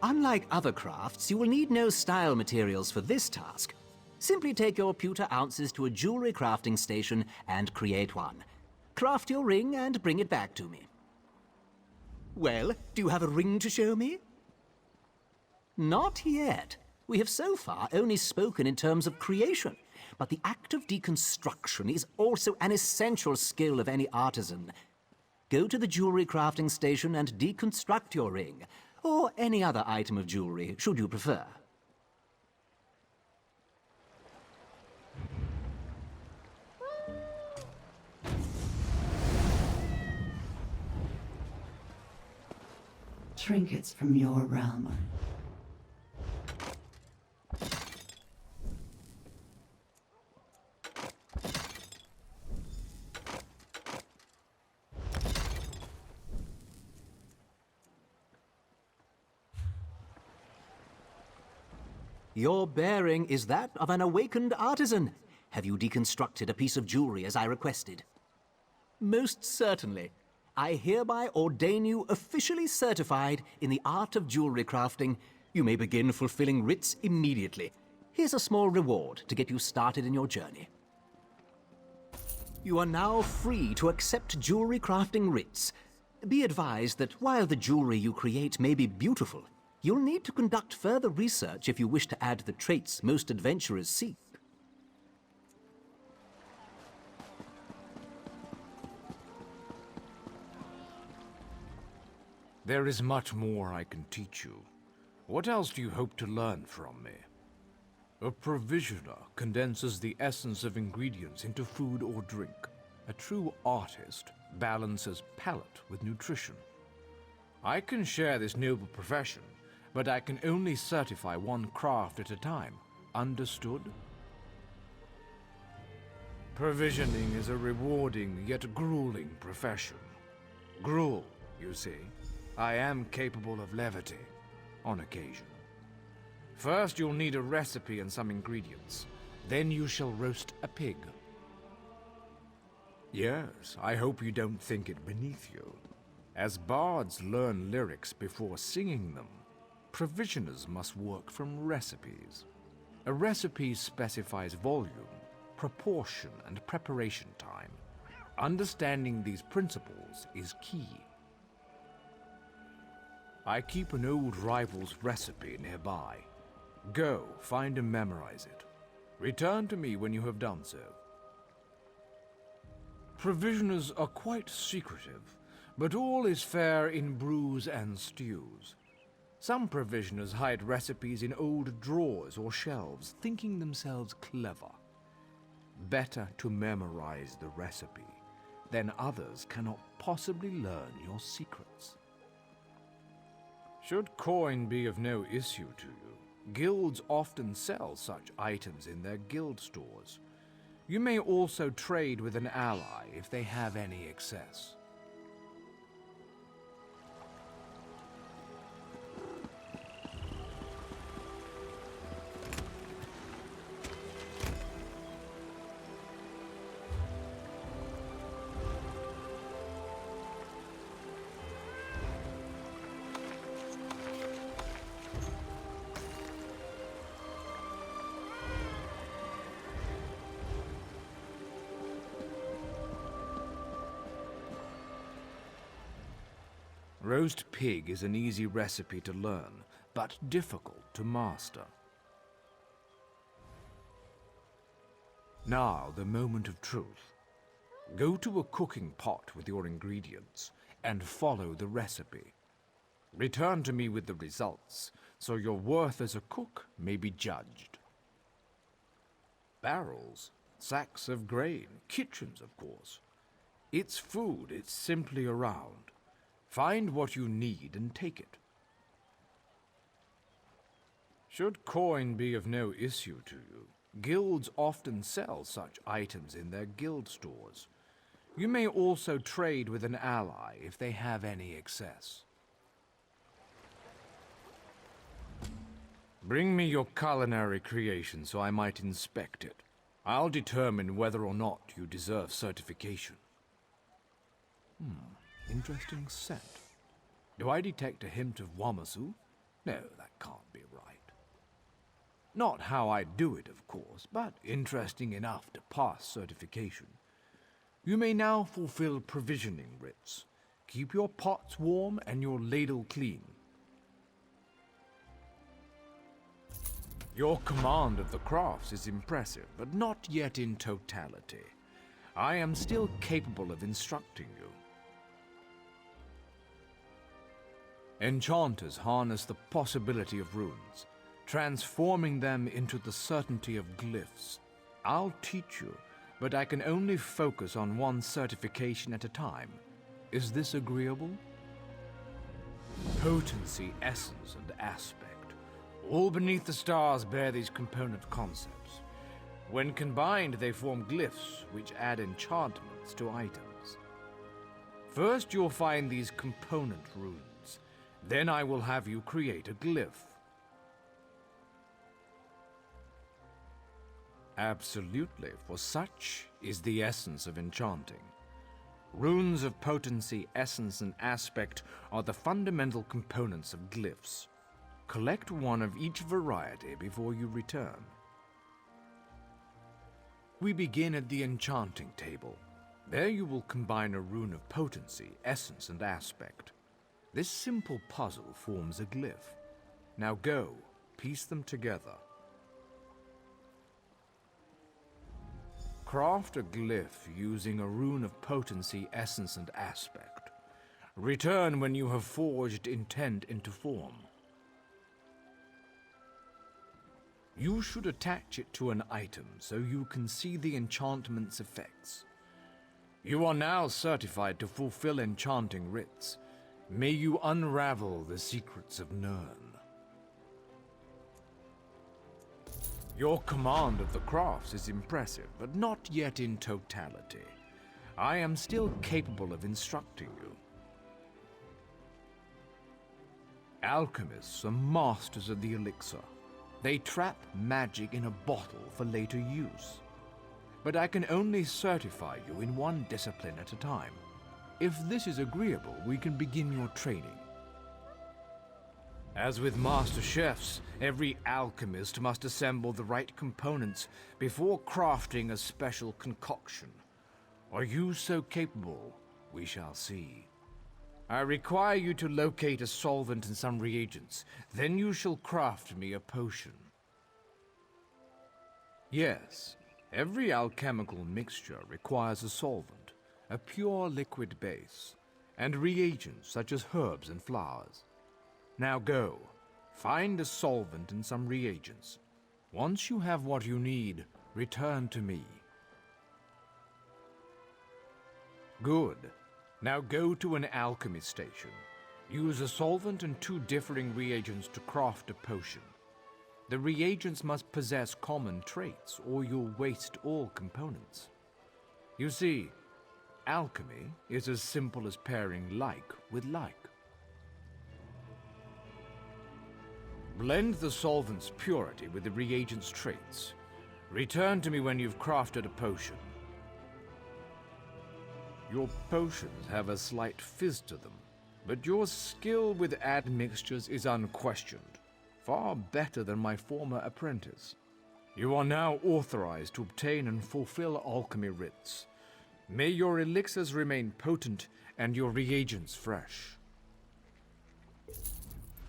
Unlike other crafts, you will need no style materials for this task. Simply take your pewter ounces to a jewelry crafting station and create one. Craft your ring and bring it back to me. Well, do you have a ring to show me? Not yet. We have so far only spoken in terms of creation, but the act of deconstruction is also an essential skill of any artisan. Go to the jewelry crafting station and deconstruct your ring, or any other item of jewelry, should you prefer. Trinkets from your realm. Your bearing is that of an awakened artisan. Have you deconstructed a piece of jewelry as I requested? Most certainly. I hereby ordain you officially certified in the art of jewelry crafting. You may begin fulfilling writs immediately. Here's a small reward to get you started in your journey. You are now free to accept jewelry crafting writs. Be advised that while the jewelry you create may be beautiful, you'll need to conduct further research if you wish to add the traits most adventurers seek. There is much more I can teach you. What else do you hope to learn from me? A provisioner condenses the essence of ingredients into food or drink. A true artist balances palate with nutrition. I can share this noble profession, but I can only certify one craft at a time. Understood? Provisioning is a rewarding yet grueling profession. Gruel, you see. I am capable of levity, on occasion. First, you'll need a recipe and some ingredients. Then you shall roast a pig. Yes, I hope you don't think it beneath you. As bards learn lyrics before singing them, provisioners must work from recipes. A recipe specifies volume, proportion, and preparation time. Understanding these principles is key. I keep an old rival's recipe nearby. Go, find and memorize it. Return to me when you have done so. Provisioners are quite secretive, but all is fair in brews and stews. Some provisioners hide recipes in old drawers or shelves, thinking themselves clever. Better to memorize the recipe, then others cannot possibly learn your secrets. Should coin be of no issue to you, guilds often sell such items in their guild stores. You may also trade with an ally if they have any excess. Roast pig is an easy recipe to learn, but difficult to master. Now, the moment of truth. Go to a cooking pot with your ingredients and follow the recipe. Return to me with the results, so your worth as a cook may be judged. Barrels, sacks of grain, kitchens, of course. It's food, it's simply around. Find what you need and take it. Should coin be of no issue to you, guilds often sell such items in their guild stores. You may also trade with an ally if they have any excess. Bring me your culinary creation so I might inspect it. I'll determine whether or not you deserve certification. Interesting scent. Do I detect a hint of Wamasu? No, that can't be right. Not how I do it, of course, but interesting enough to pass certification. You may now fulfill provisioning writs. Keep your pots warm and your ladle clean. Your command of the crafts is impressive, but not yet in totality. I am still capable of instructing you. Enchanters harness the possibility of runes, transforming them into the certainty of glyphs. I'll teach you, but I can only focus on one certification at a time. Is this agreeable? Potency, essence, and aspect. All beneath the stars bear these component concepts. When combined, they form glyphs, which add enchantments to items. First, you'll find these component runes. Then I will have you create a glyph. Absolutely, for such is the essence of enchanting. Runes of potency, essence, and aspect are the fundamental components of glyphs. Collect one of each variety before you return. We begin at the enchanting table. There you will combine a rune of potency, essence, and aspect. This simple puzzle forms a glyph. Now go, piece them together. Craft a glyph using a rune of potency, essence, and aspect. Return when you have forged intent into form. You should attach it to an item so you can see the enchantment's effects. You are now certified to fulfill enchanting rits. May you unravel the secrets of Nirn. Your command of the crafts is impressive, but not yet in totality. I am still capable of instructing you. Alchemists are masters of the elixir. They trap magic in a bottle for later use. But I can only certify you in one discipline at a time. If this is agreeable, we can begin your training. As with master chefs, every alchemist must assemble the right components before crafting a special concoction. Are you so capable? We shall see. I require you to locate a solvent and some reagents. Then you shall craft me a potion. Yes, every alchemical mixture requires a solvent, a pure liquid base, and reagents such as herbs and flowers. Now go, find a solvent and some reagents. Once you have what you need, return to me. Good. Now go to an alchemy station. Use a solvent and 2 differing reagents to craft a potion. The reagents must possess common traits, or you'll waste all components. You see, alchemy is as simple as pairing like with like. Blend the solvent's purity with the reagent's traits. Return to me when you've crafted a potion. Your potions have a slight fizz to them, but your skill with admixtures is unquestioned, far better than my former apprentice. You are now authorized to obtain and fulfill alchemy writs. May your elixirs remain potent and your reagents fresh.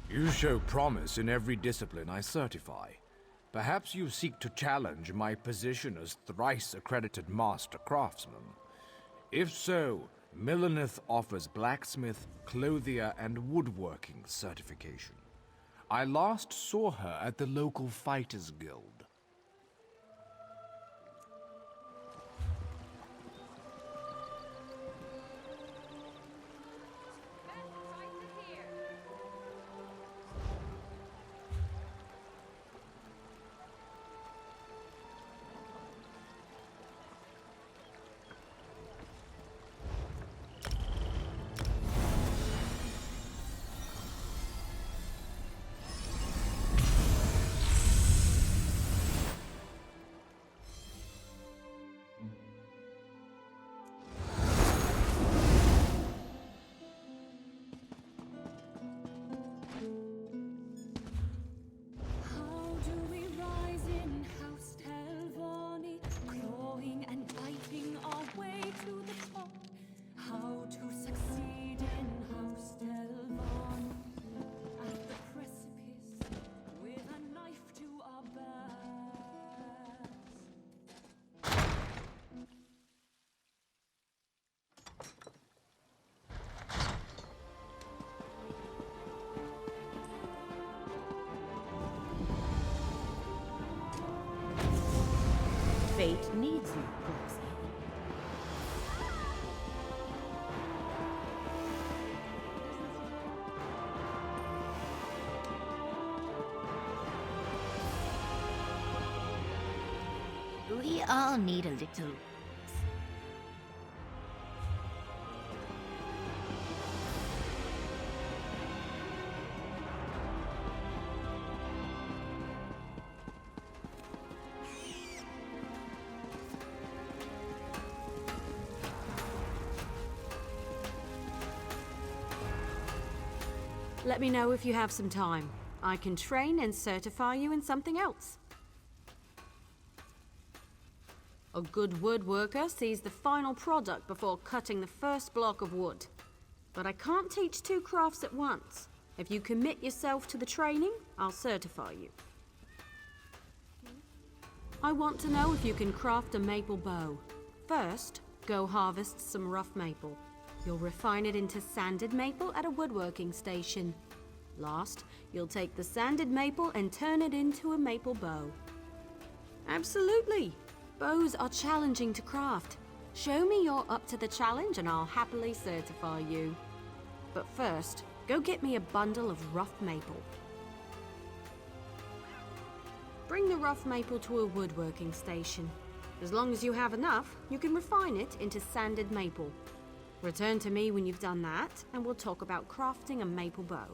You show promise in every discipline I certify. Perhaps you seek to challenge my position as thrice-accredited master craftsman. If so, Millenith offers blacksmith, clothier, and woodworking certification. I last saw her at the local Fighters Guild. Fate needs you, Proxy. We all need a little... Let me know if you have some time. I can train and certify you in something else. A good woodworker sees the final product before cutting the first block of wood. But I can't teach two crafts at once. If you commit yourself to the training, I'll certify you. I want to know if you can craft a maple bow. First, go harvest some rough maple. You'll refine it into sanded maple at a woodworking station. Last, you'll take the sanded maple and turn it into a maple bow. Absolutely! Bows are challenging to craft. Show me you're up to the challenge and I'll happily certify you. But first, go get me a bundle of rough maple. Bring the rough maple to a woodworking station. As long as you have enough, you can refine it into sanded maple. Return to me when you've done that, and we'll talk about crafting a maple bow.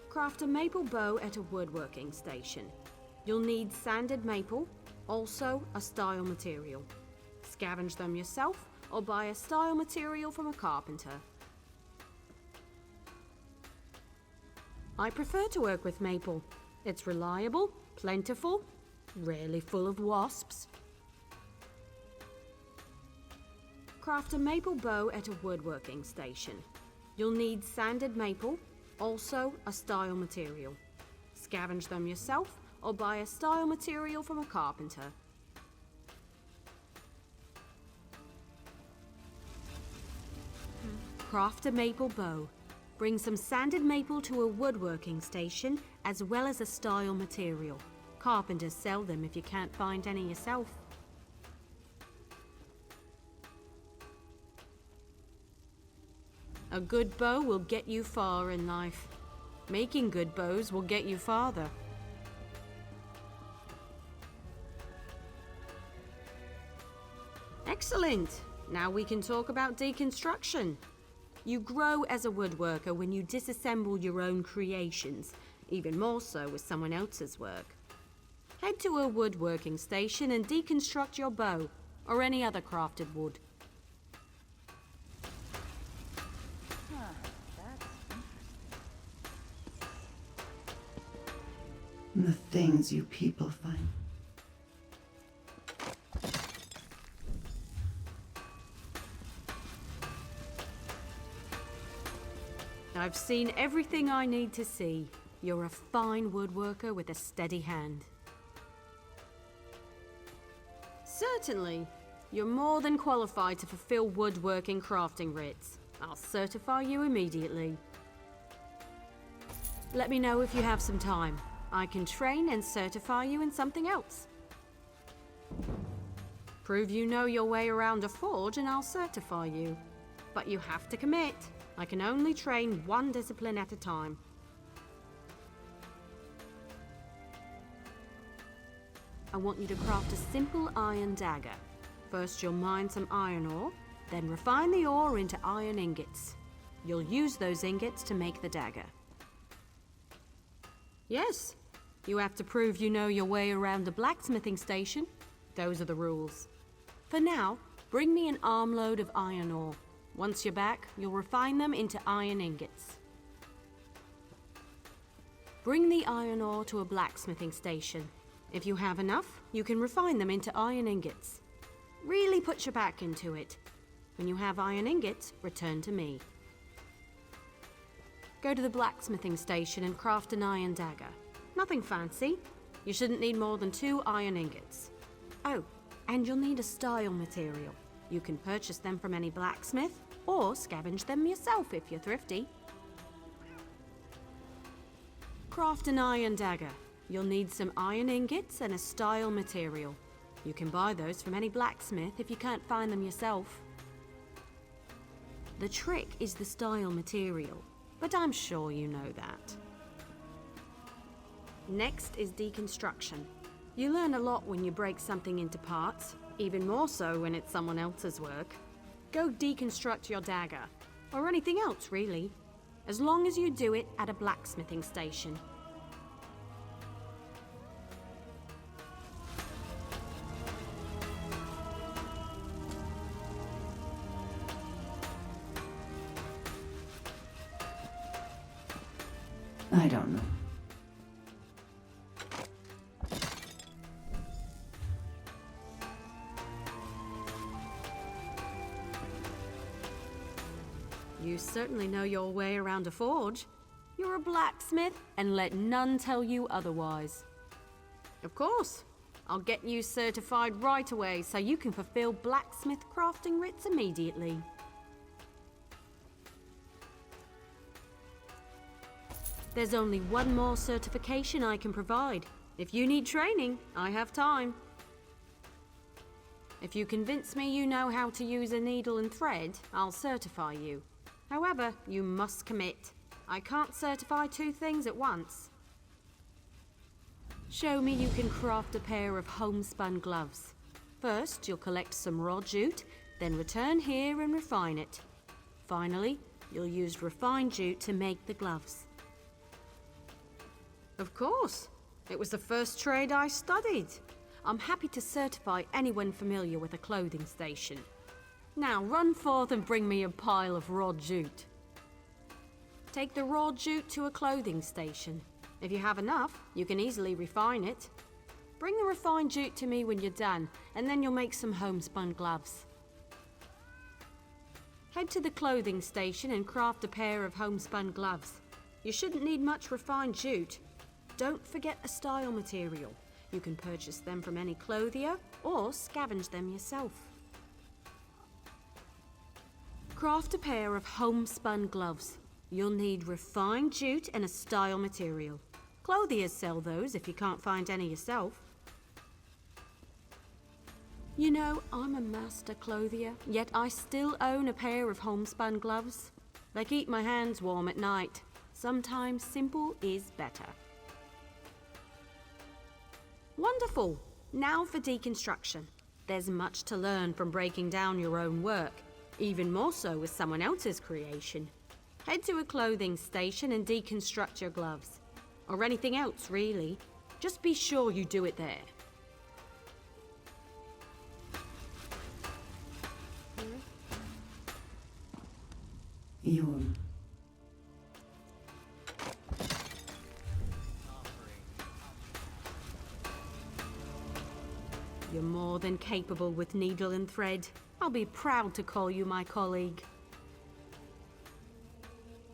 Craft a maple bow at a woodworking station. You'll need sanded maple, also a style material. Scavenge them yourself, or buy a style material from a carpenter. I prefer to work with maple. It's reliable, plentiful, rarely full of wasps. Craft a maple bow at a woodworking station. You'll need sanded maple, also a style material. Scavenge them yourself, or buy a style material from a carpenter. Craft a maple bow. Bring some sanded maple to a woodworking station, as well as a style material. Carpenters sell them if you can't find any yourself. A good bow will get you far in life. Making good bows will get you farther. Excellent! Now we can talk about deconstruction. You grow as a woodworker when you disassemble your own creations, even more so with someone else's work. Head to a woodworking station and deconstruct your bow, or any other crafted wood. The things you people find. I've seen everything I need to see. You're a fine woodworker with a steady hand. Certainly. You're more than qualified to fulfill woodworking crafting writs. I'll certify you immediately. Let me know if you have some time. I can train and certify you in something else. Prove you know your way around a forge and I'll certify you. But you have to commit. I can only train one discipline at a time. I want you to craft a simple iron dagger. First you'll mine some iron ore, then refine the ore into iron ingots. You'll use those ingots to make the dagger. Yes, you have to prove you know your way around a blacksmithing station. Those are the rules. For now, bring me an armload of iron ore. Once you're back, you'll refine them into iron ingots. Bring the iron ore to a blacksmithing station. If you have enough, you can refine them into iron ingots. Really put your back into it. When you have iron ingots, return to me. Go to the blacksmithing station and craft an iron dagger. Nothing fancy. You shouldn't need more than 2 iron ingots. Oh, and you'll need a style material. You can purchase them from any blacksmith, or scavenge them yourself if you're thrifty. Craft an iron dagger. You'll need some iron ingots and a style material. You can buy those from any blacksmith if you can't find them yourself. The trick is the style material, but I'm sure you know that. Next is deconstruction. You learn a lot when you break something into parts, even more so when it's someone else's work. Go deconstruct your dagger, or anything else really, as long as you do it at a blacksmithing station. I don't know. You certainly know your way around a forge. You're a blacksmith, and let none tell you otherwise. Of course, I'll get you certified right away so you can fulfill blacksmith crafting writs immediately. There's only one more certification I can provide. If you need training, I have time. If you convince me you know how to use a needle and thread, I'll certify you. However, you must commit. I can't certify two things at once. Show me you can craft a pair of homespun gloves. First, you'll collect some raw jute, then return here and refine it. Finally, you'll use refined jute to make the gloves. Of course. It was the first trade I studied. I'm happy to certify anyone familiar with a clothing station. Now run forth and bring me a pile of raw jute. Take the raw jute to a clothing station. If you have enough, you can easily refine it. Bring the refined jute to me when you're done, and then you'll make some homespun gloves. Head to the clothing station and craft a pair of homespun gloves. You shouldn't need much refined jute. Don't forget a style material. You can purchase them from any clothier or scavenge them yourself. Craft a pair of homespun gloves. You'll need refined jute and a style material. Clothiers sell those if you can't find any yourself. You know, I'm a master clothier, yet I still own a pair of homespun gloves. They keep my hands warm at night. Sometimes simple is better. Wonderful! Now for deconstruction. There's much to learn from breaking down your own work, even more so with someone else's creation. Head to a clothing station and deconstruct your gloves. Or anything else, really. Just be sure you do it there. You're... You're more than capable with needle and thread. I'll be proud to call you my colleague.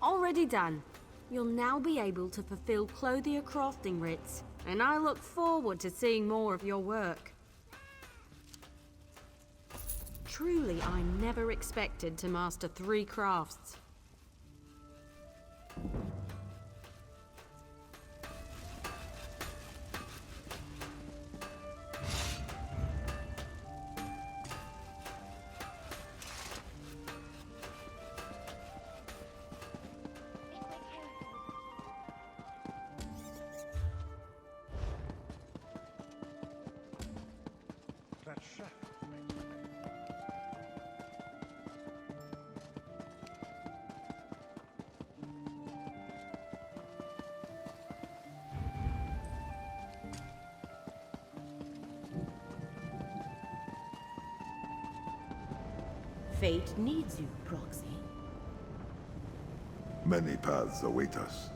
Already done. You'll now be able to fulfill clothier crafting writs, and I look forward to seeing more of your work. Truly, I never expected to master 3 crafts. That shaft. Fate needs you, Proxy. Many paths await us.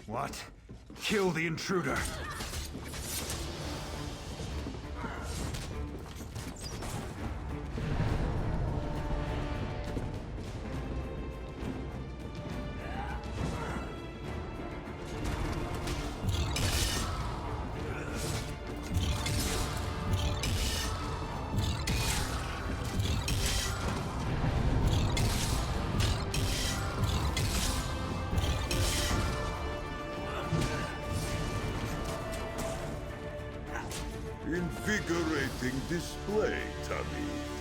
What? Kill the intruder! invigorating display, Tummy.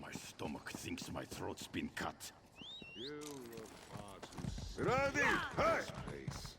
My stomach thinks my throat's been cut. You look far too Ready? Hey! place.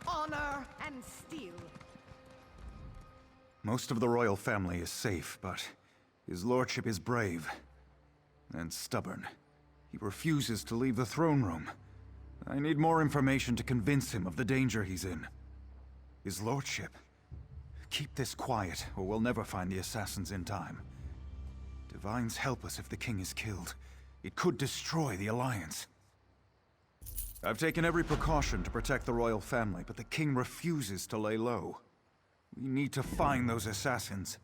Honor and steel. Most of the royal family is safe, but his lordship is brave and stubborn. He refuses to leave the throne room. I need more information to convince him of the danger he's in. His lordship. Keep this quiet, or we'll never find the assassins in time. Divines help us if the king is killed. It could destroy the Alliance. I've taken every precaution to protect the royal family, but the king refuses to lay low. We need to find those assassins.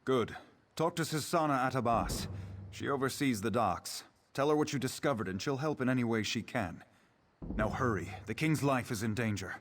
Good. Talk to Sisana Atabas. She oversees the docks. Tell her what you discovered and she'll help in any way she can. Now hurry. The king's life is in danger.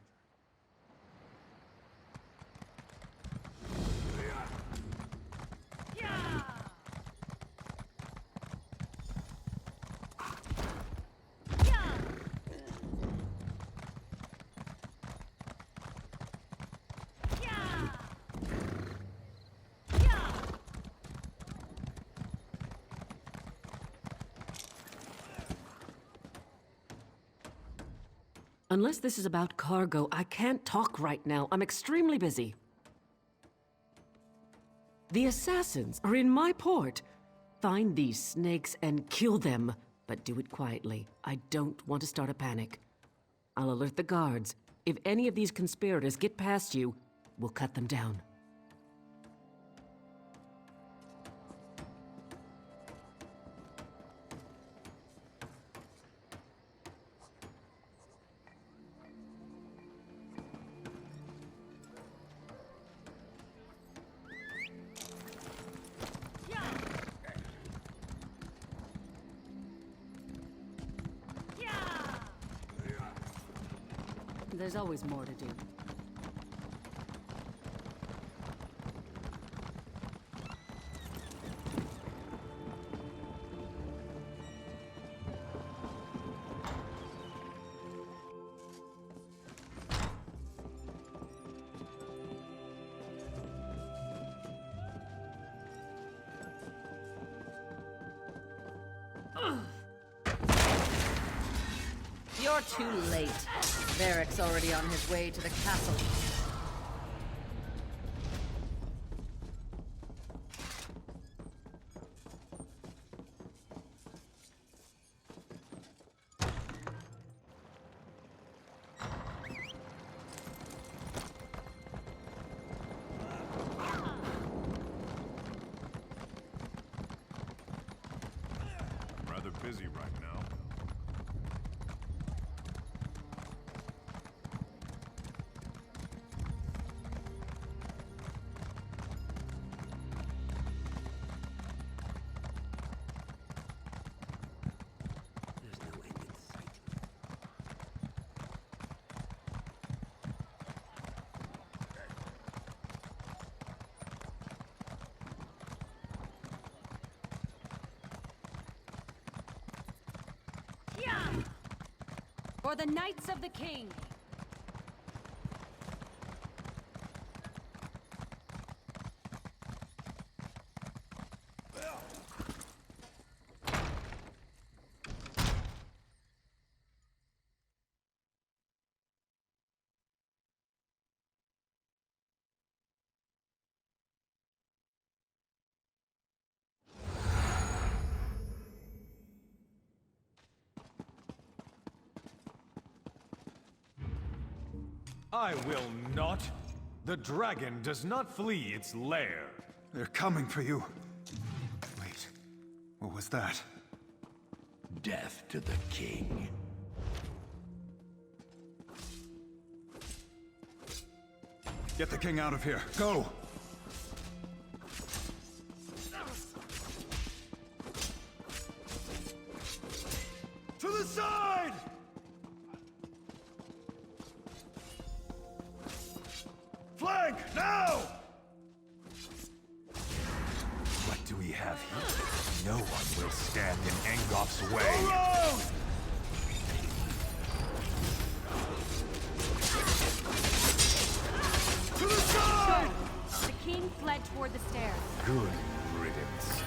Unless this is about cargo, I can't talk right now. I'm extremely busy. The assassins are in my port. Find these snakes and kill them, but do it quietly. I don't want to start a panic. I'll alert the guards. If any of these conspirators get past you, we'll cut them down. There's always more to do. You're too late. Varric's already on his way to the castle. I'm rather busy right now. For the Knights of the King! I will not. The dragon does not flee its lair. They're coming for you. Wait, what was that? Death to the king. Get the king out of here. Go! To the side! Flank, now! What do we have here? No one will stand in Angoff's way. Around! To the side! The king fled toward the stairs. Good riddance.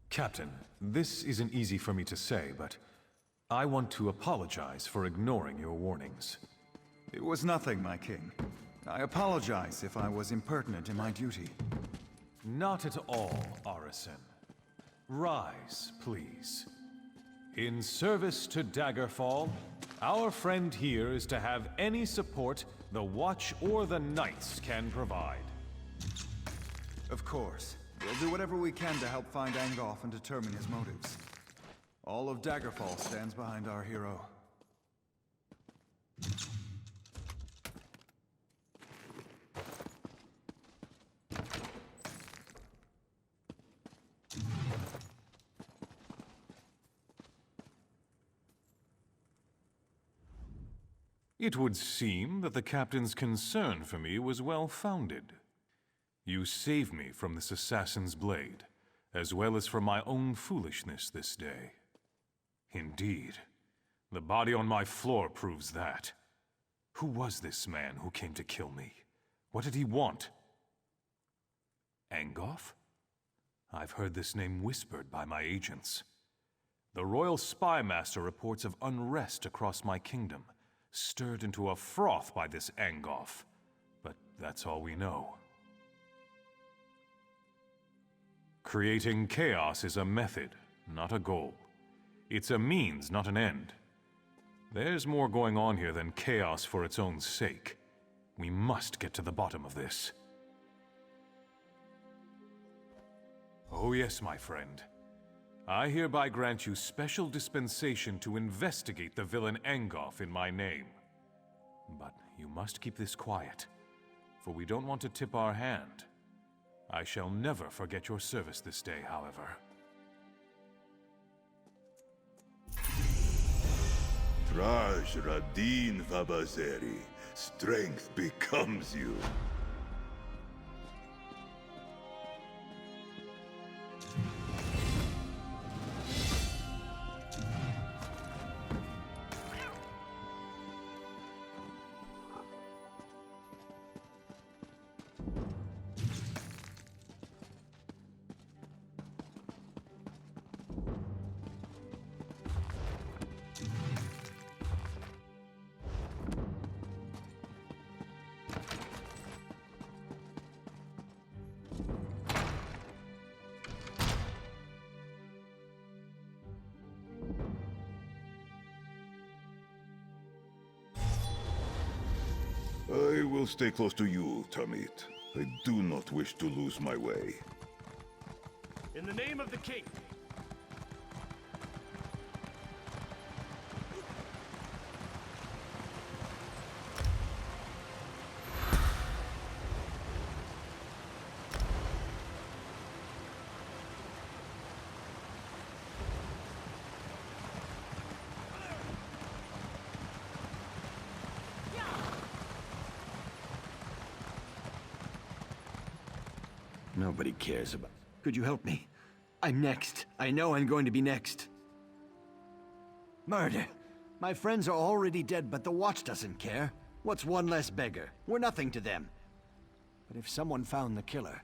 Captain, this isn't easy for me to say, but I want to apologize for ignoring your warnings. It was nothing, my king. I apologize if I was impertinent in my duty. Not at all, Arisen. Rise, please. In service to Daggerfall, our friend here is to have any support the Watch or the Knights can provide. Of course. We'll do whatever we can to help find Angoff and determine his motives. All of Daggerfall stands behind our hero. It would seem that the captain's concern for me was well-founded. You saved me from this assassin's blade, as well as from my own foolishness this day. Indeed, the body on my floor proves that. Who was this man who came to kill me? What did he want? Angoff? I've heard this name whispered by my agents. The Royal Spy Master reports of unrest across my kingdom, stirred into a froth by this Angoff. But that's all we know. Creating chaos is a method, not a goal. It's a means, not an end. There's more going on here than chaos for its own sake. We must get to the bottom of this. Oh yes, my friend. I hereby grant you special dispensation to investigate the villain Angoff in my name. But you must keep this quiet, for we don't want to tip our hand. I shall never forget your service this day, however. Traj Radin Vabazeri, strength becomes you. I will stay close to you, Tamit. I do not wish to lose my way. In the name of the king! Nobody cares about... Could you help me? I'm next. I know I'm going to be next. Murder. My friends are already dead, but the Watch doesn't care. What's one less beggar? We're nothing to them. But if someone found the killer...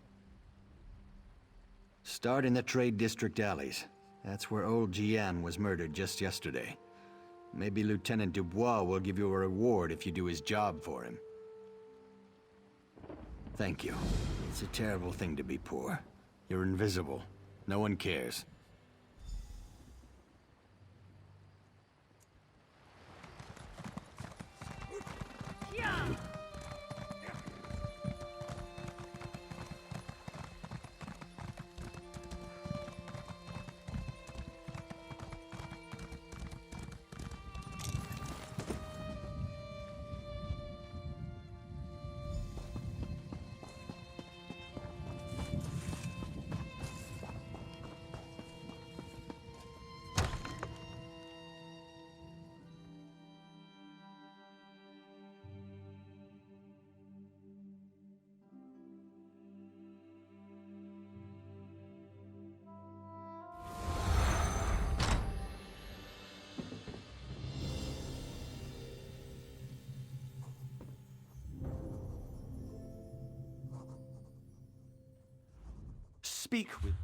Start in the Trade District alleys. That's where old Gian was murdered just yesterday. Maybe Lieutenant Dubois will give you a reward if you do his job for him. Thank you. It's a terrible thing to be poor. You're invisible. No one cares. Speak with...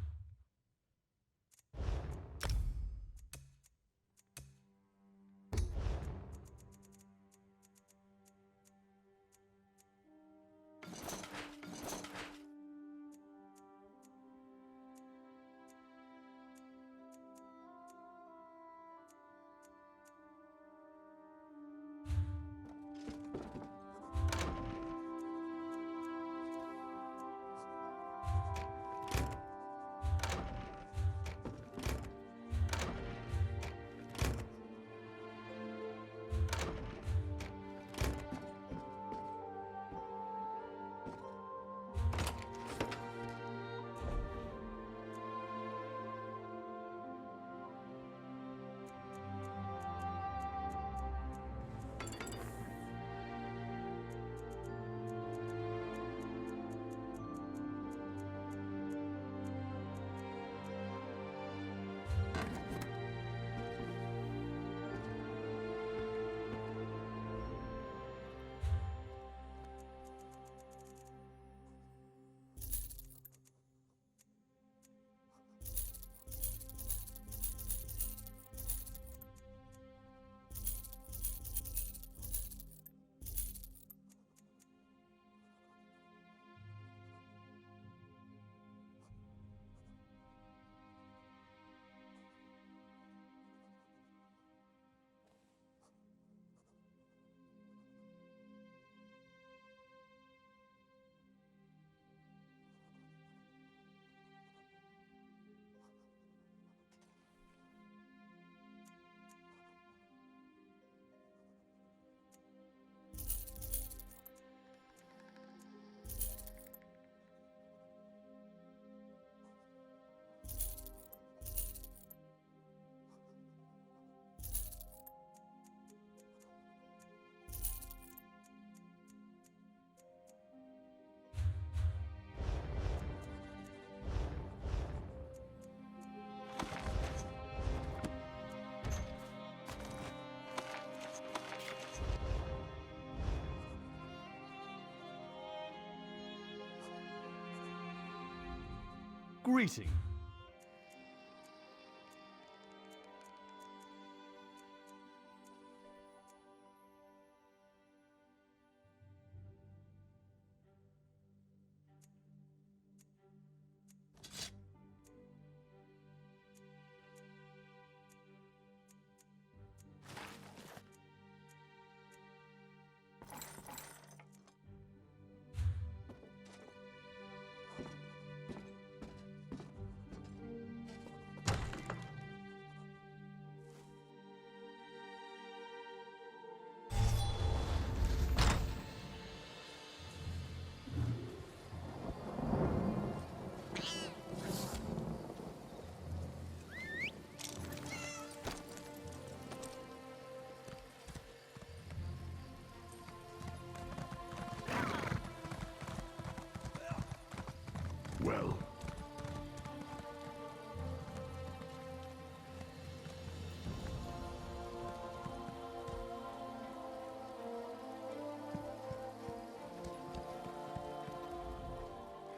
Greeting.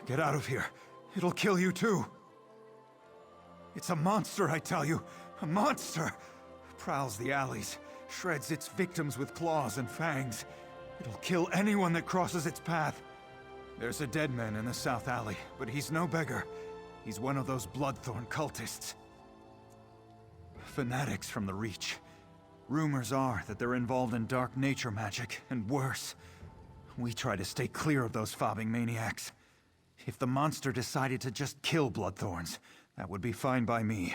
Get out of here. It'll kill you too. It's a monster, I tell you. A monster! Prowls the alleys, shreds its victims with claws and fangs. It'll kill anyone that crosses its path. There's a dead man in the south alley, but he's no beggar. He's one of those Bloodthorn cultists. Fanatics from the Reach. Rumors are that they're involved in dark nature magic, and worse. We try to stay clear of those fobbing maniacs. If the monster decided to just kill Bloodthorns, that would be fine by me.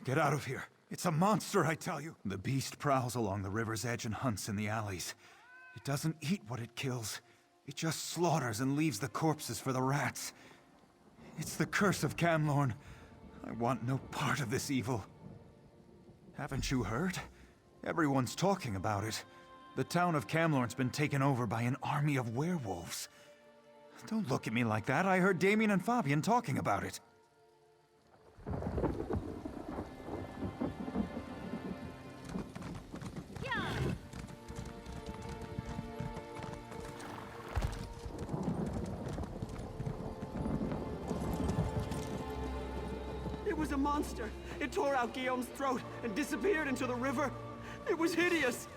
Get out of here. It's a monster, I tell you. The beast prowls along the river's edge and hunts in the alleys. It doesn't eat what it kills. It just slaughters and leaves the corpses for the rats. It's the curse of Camlorn. I want no part of this evil. Haven't you heard? Everyone's talking about it. The town of Camlorn's been taken over by an army of werewolves. Don't look at me like that. I heard Damien and Fabian talking about it. It was a monster. It tore out Guillaume's throat and disappeared into the river. It was hideous.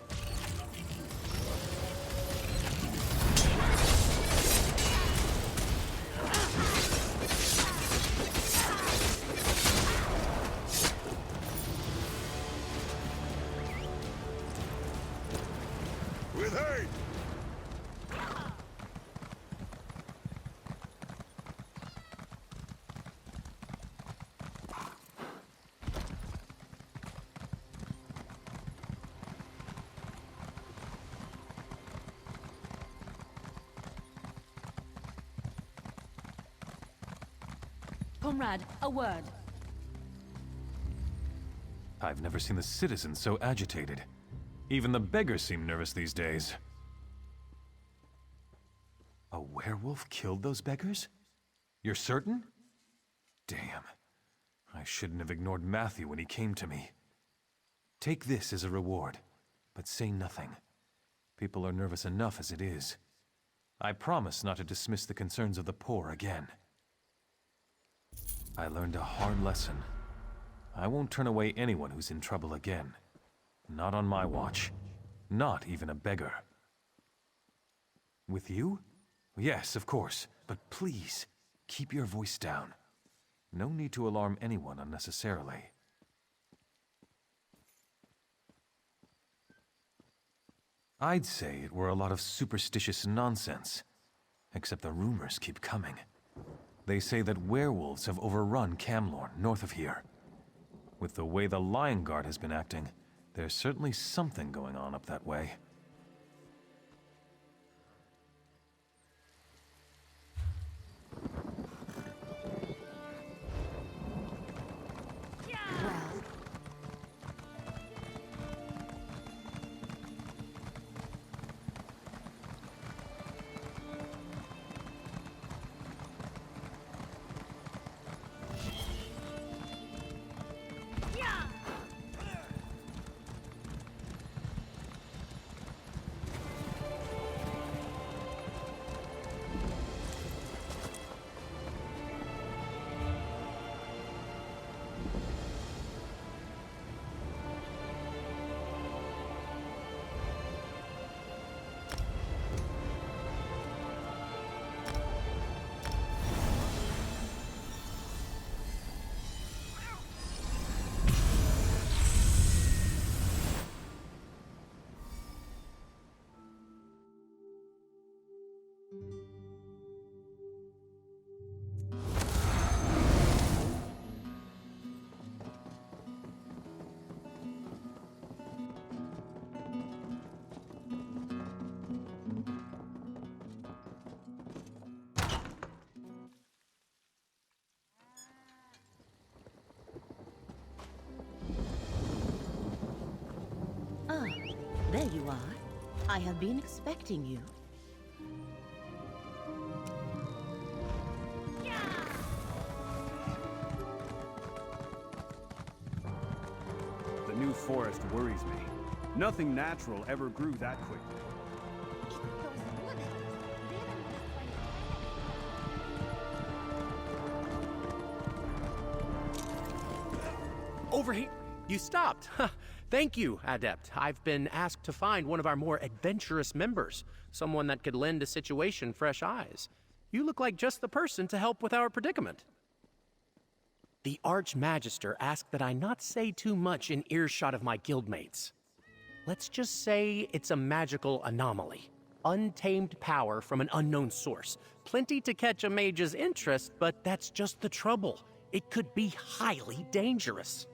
With hate! Comrade, a word. I've never seen the citizens so agitated. Even the beggars seem nervous these days. A werewolf killed those beggars? You're certain? Damn. I shouldn't have ignored Matthew when he came to me. Take this as a reward, but say nothing. People are nervous enough as it is. I promise not to dismiss the concerns of the poor again. I learned a hard lesson. I won't turn away anyone who's in trouble again. Not on my watch. Not even a beggar. With you? Yes, of course. But please, keep your voice down. No need to alarm anyone unnecessarily. I'd say it were a lot of superstitious nonsense. Except the rumors keep coming. They say that werewolves have overrun Camlorn, north of here. With the way the Lion Guard has been acting, there's certainly something going on up that way. There you are. I have been expecting you. The new forest worries me. Nothing natural ever grew that quickly. over here. You stopped. Thank you, Adept. I've been asked to find one of our more adventurous members, someone that could lend a situation fresh eyes. You look like just the person to help with our predicament. The Archmagister asked that I not say too much in earshot of my guildmates. Let's just say it's a magical anomaly. Untamed power from an unknown source. Plenty to catch a mage's interest, but that's just the trouble. It could be highly dangerous.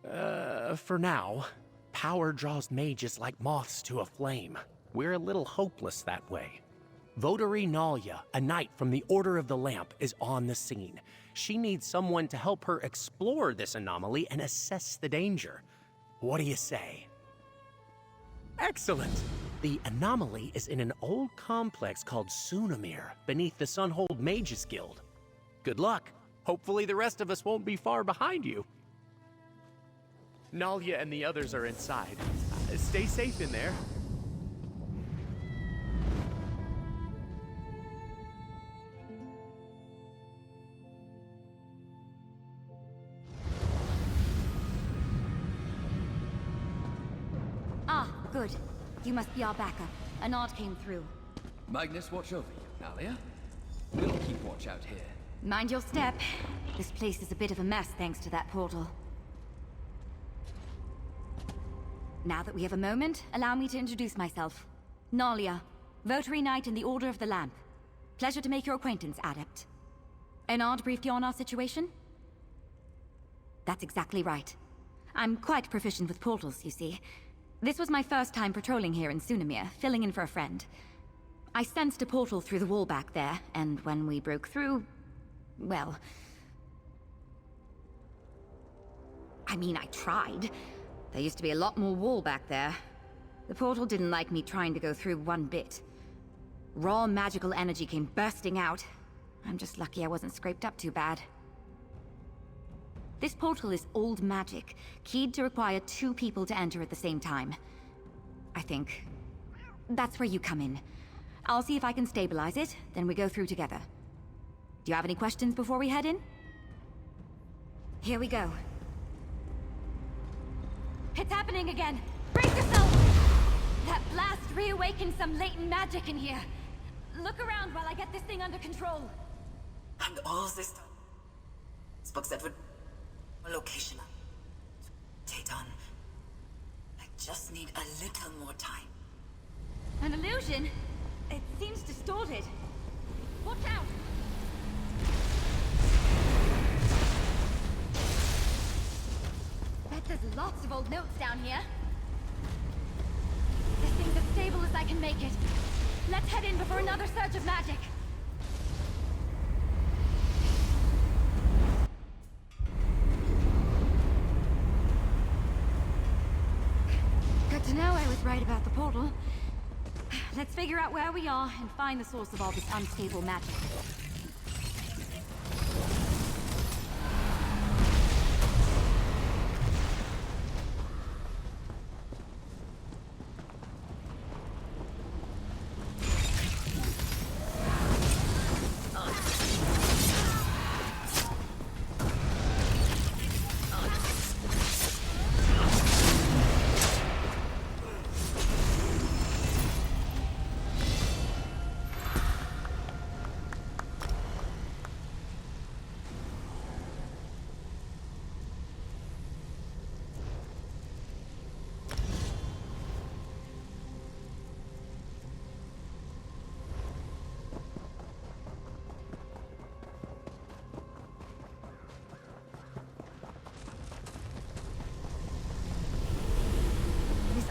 For now, power draws mages like moths to a flame. We're a little hopeless that way. Votary Nalia, a knight from the Order of the Lamp, is on the scene. She needs someone to help her explore this anomaly and assess the danger. What do you say? Excellent! The anomaly is in an old complex called Sunamir, beneath the Sunhold Mages Guild. Good luck. Hopefully the rest of us won't be far behind you. Nalia and the others are inside. Stay safe in there. Ah, good. You must be our backup. A nod came through. Magnus, watch over you, Nalia. We'll keep watch out here. Mind your step. This place is a bit of a mess thanks to that portal. Now that we have a moment, allow me to introduce myself. Nalia, Votary Knight in the Order of the Lamp. Pleasure to make your acquaintance, Adept. Enard briefed you on our situation? That's exactly right. I'm quite proficient with portals, you see. This was my first time patrolling here in Sunamir, filling in for a friend. I sensed a portal through the wall back there, and when we broke through... well... I mean, I tried. There used to be a lot more wall back there. The portal didn't like me trying to go through one bit. Raw magical energy came bursting out. I'm just lucky I wasn't scraped up too bad. This portal is old magic, keyed to require 2 people to enter at the same time. I think. That's where you come in. I'll see if I can stabilize it, then we go through together. Do you have any questions before we head in? Here we go. It's happening again! Brace yourself! That blast reawakened some latent magic in here. Look around while I get this thing under control. And all this spoke that would location. Taton. I just need a little more time. An illusion? It seems distorted. Watch out! Bet there's lots of old notes down here. This thing's as stable as I can make it. Let's head in before another surge of magic. Good to know I was right about the portal. Let's figure out where we are and find the source of all this unstable magic.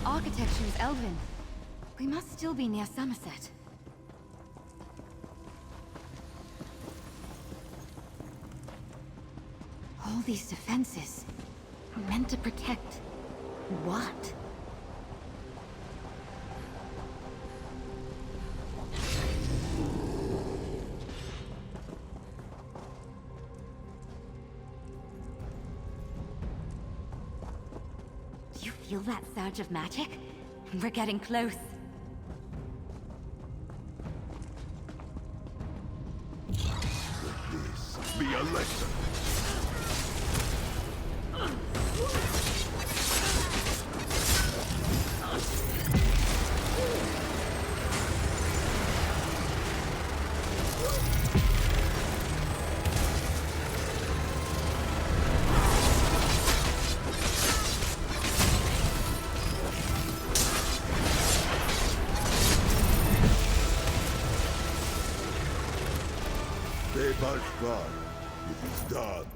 Architecture is elven. We must still be near Somerset. All these defenses are meant to protect what? Do you feel that surge of magic? We're getting close. Let this be a lesson. Say Bashkar. It is done.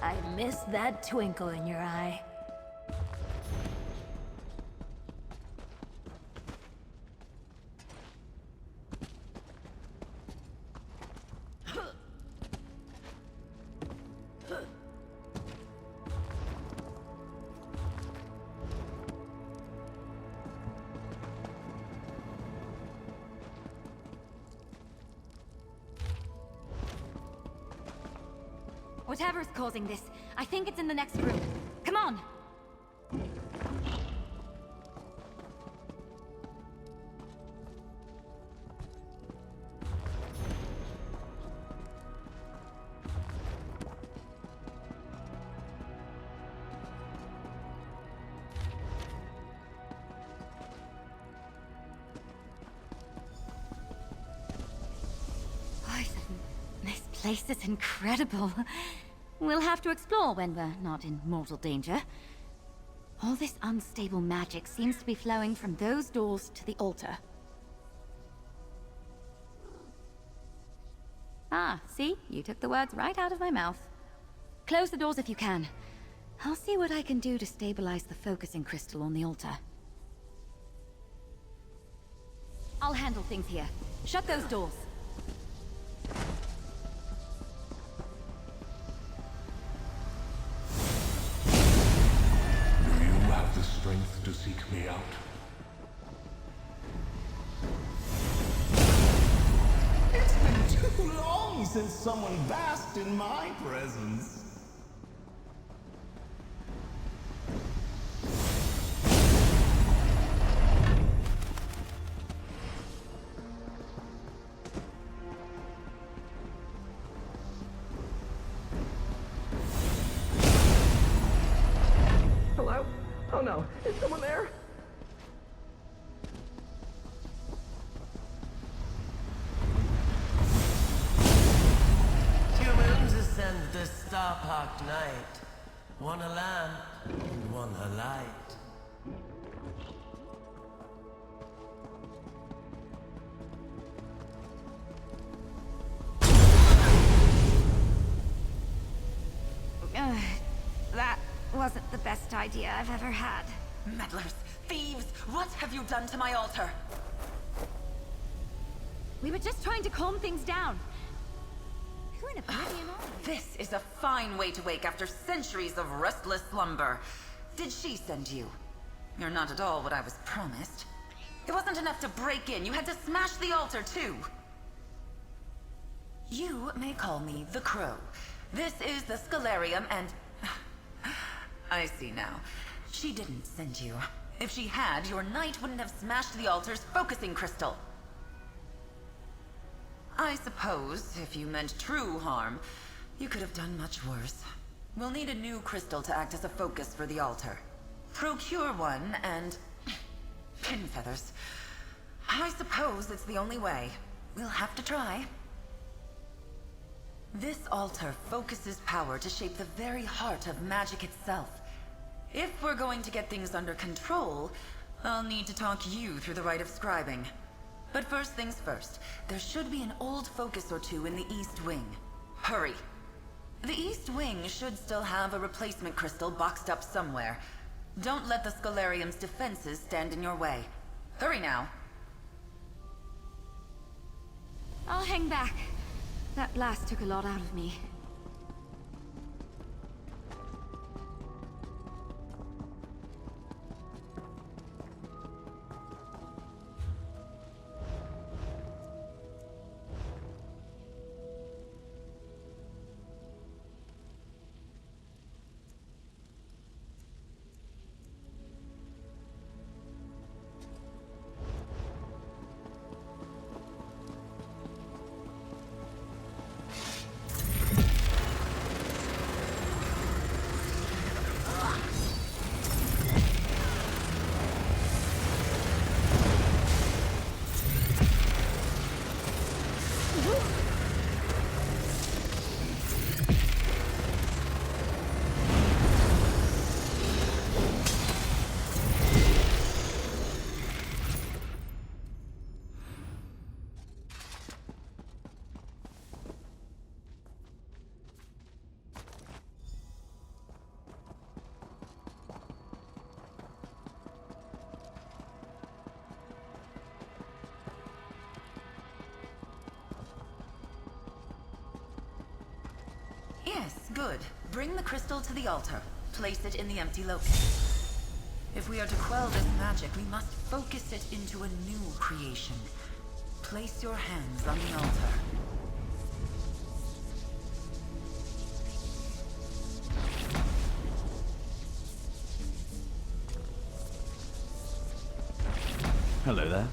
I miss that twinkle in your eye. Whatever's causing this, I think it's in the next room. Come on! This place is incredible. We'll have to explore when we're not in mortal danger. All this unstable magic seems to be flowing from those doors to the altar. Ah, see? You took the words right out of my mouth. Close the doors if you can. I'll see what I can do to stabilize the focusing crystal on the altar. I'll handle things here. Shut those doors. The strength to seek me out. It's been too long since someone basked in my presence. Hello? Oh no, is someone there? Humans ascend this star-parked night. One a lamp, and one a light. That wasn't the best idea I've ever had. Meddlers! Thieves! What have you done to my altar? We were just trying to calm things down. Who in oblivion are you? This is a fine way to wake after centuries of restless slumber. Did she send you? You're not at all what I was promised. It wasn't enough to break in. You had to smash the altar, too. You may call me the Crow. This is the Scalarium, and... I see now. She didn't send you. If she had, your knight wouldn't have smashed the altar's focusing crystal. I suppose, if you meant true harm, you could have done much worse. We'll need a new crystal to act as a focus for the altar. Procure one, and... pin feathers. I suppose it's the only way. We'll have to try. This altar focuses power to shape the very heart of magic itself. If we're going to get things under control, I'll need to talk you through the rite of scribing. But first things first, there should be an old focus or two in the East Wing. Hurry! The East Wing should still have a replacement crystal boxed up somewhere. Don't let the Scalarium's defenses stand in your way. Hurry now! I'll hang back. That blast took a lot out of me. Yes, good. Bring the crystal to the altar. Place it in the empty locus. If we are to quell this magic, we must focus it into a new creation. Place your hands on the altar. Hello there.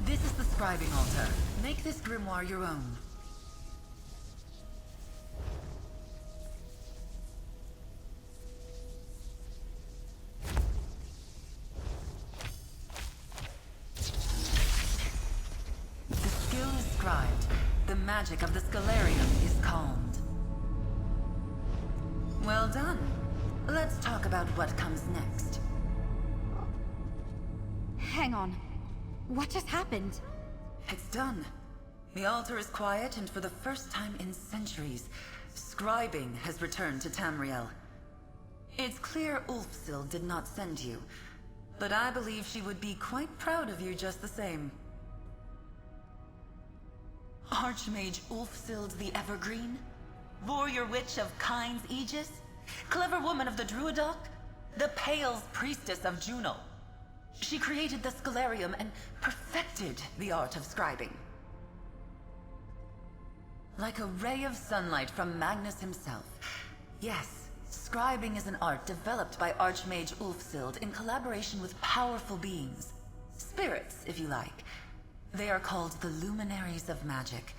This is the scribing altar. Make this grimoire your own. The skill is scribed. The magic of the Scalarium is calmed. Well done. Let's talk about what comes next. Hang on. What just happened? It's done. The altar is quiet, and for the first time in centuries, scribing has returned to Tamriel. It's clear Ulfsil did not send you, but I believe she would be quite proud of you just the same. Archmage Ulfsild the Evergreen? Warrior Witch of Kyne's Aegis? Clever woman of the Druidoc? The Pale's Priestess of Juno? She created the Scalarium and perfected the art of scribing. Like a ray of sunlight from Magnus himself. Yes, scribing is an art developed by Archmage Ulfsild in collaboration with powerful beings. Spirits, if you like. They are called the Luminaries of Magic,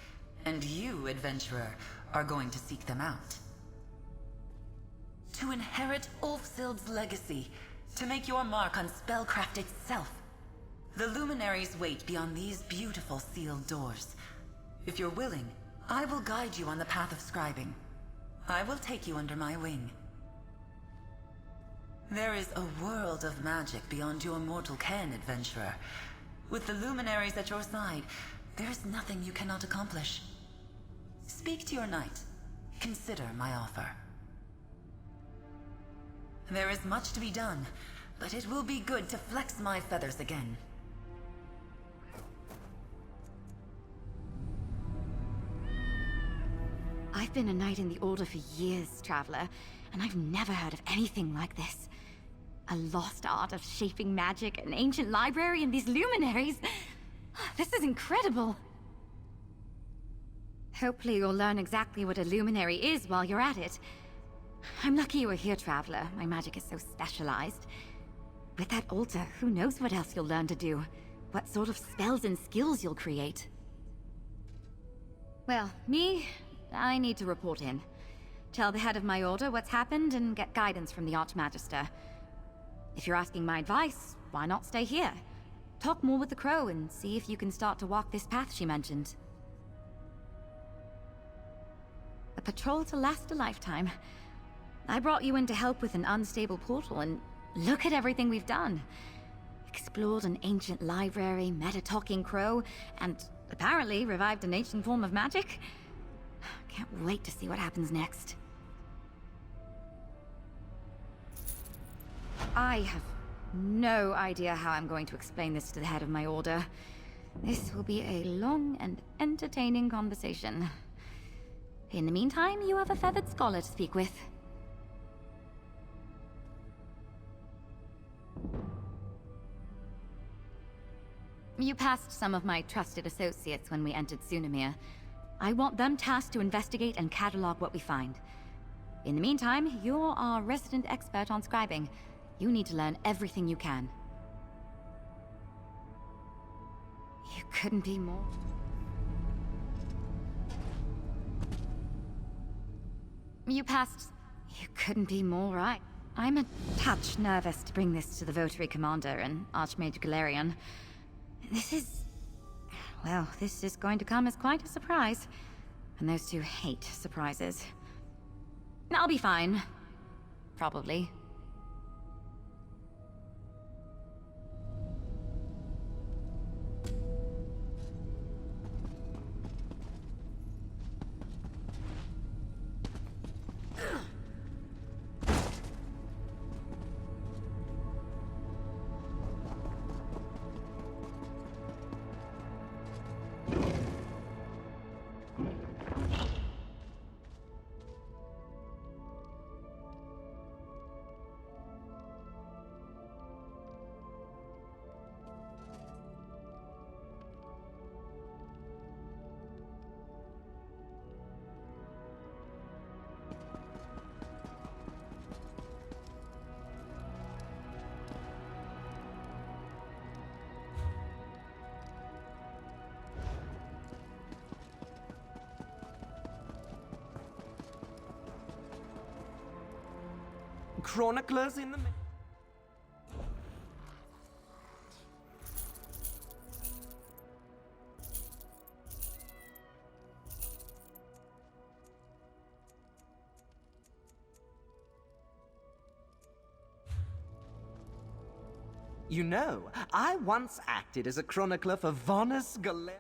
and you, adventurer, are going to seek them out. To inherit Ulfsild's legacy, to make your mark on spellcraft itself. The luminaries wait beyond these beautiful sealed doors. If you're willing, I will guide you on the path of scribing. I will take you under my wing. There is a world of magic beyond your mortal ken, adventurer. With the luminaries at your side, there is nothing you cannot accomplish. Speak to your knight. Consider my offer. There is much to be done, but it will be good to flex my feathers again. I've been a knight in the Order for years, Traveler, and I've never heard of anything like this. A lost art of shaping magic, an ancient library, and these luminaries. This is incredible. Hopefully you'll learn exactly what a luminary is while you're at it. I'm lucky you were here, Traveler. My magic is so specialized. With that altar, who knows what else you'll learn to do? What sort of spells and skills you'll create? Well, I need to report in. Tell the head of my order what's happened and get guidance from the Archmagister. If you're asking my advice, why not stay here? Talk more with the Crow and see if you can start to walk this path she mentioned. A patrol to last a lifetime. I brought you in to help with an unstable portal, and look at everything we've done. Explored an ancient library, met a talking crow, and apparently revived an ancient form of magic. Can't wait to see what happens next. I have no idea how I'm going to explain this to the head of my order. This will be a long and entertaining conversation. In the meantime, you have a feathered scholar to speak with. You passed some of my trusted associates when we entered Sunamir. I want them tasked to investigate and catalog what we find. In the meantime, you're our resident expert on scribing. You need to learn everything you can. You couldn't be more... You couldn't be more right. I'm a touch nervous to bring this to the Votary Commander and Archmage Galerion. This is going to come as quite a surprise. And those two hate surprises. I'll be fine. Probably. Chroniclers in the... You know, I once acted as a chronicler for Vonus Galer...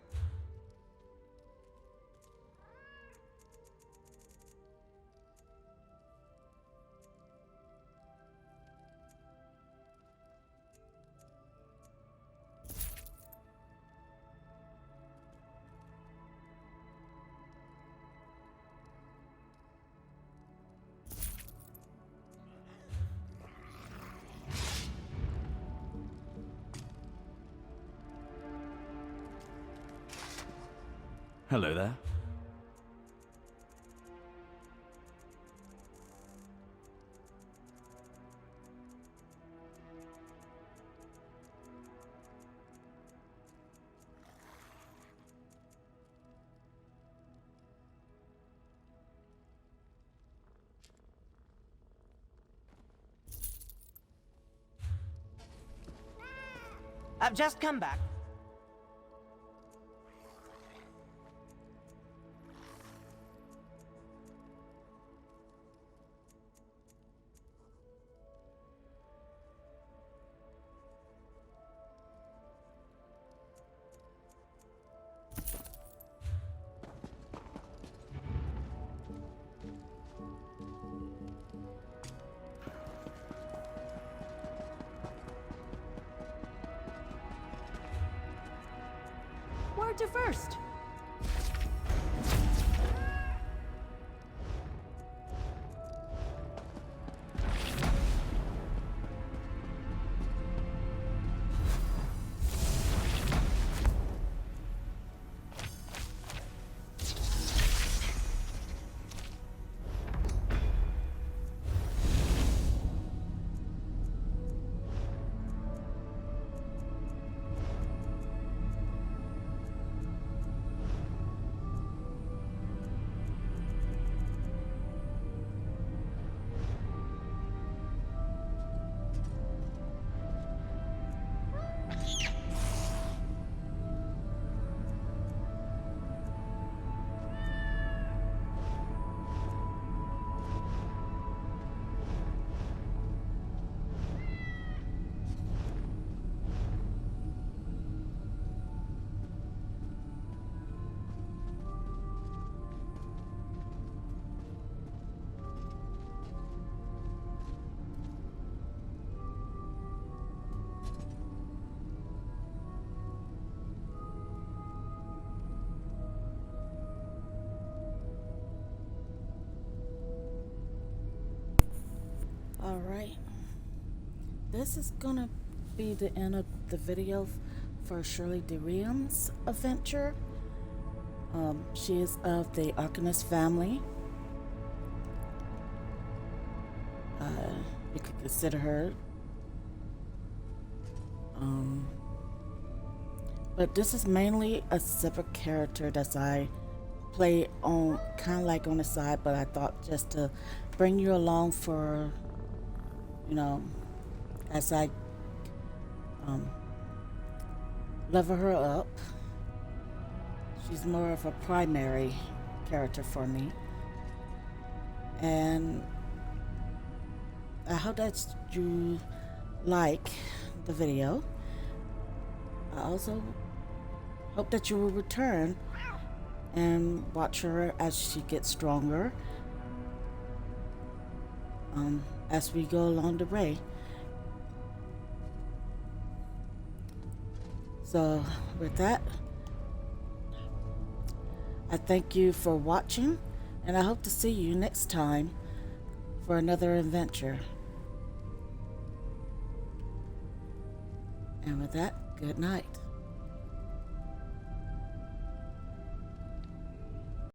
Hello there. I've just come back. Where to first? this is gonna be the end of the video for Shirley Derium's adventure. She is of the Arcanist family. You could consider her. But this is mainly a separate character that I play on, kind of like on the side, but I thought just to bring you along for, you know, as I level her up. She's more of a primary character for me. And I hope that you like the video. I also hope that you will return and watch her as she gets stronger as we go along the way. So with that, I thank you for watching, and I hope to see you next time for another adventure. And with that, good night.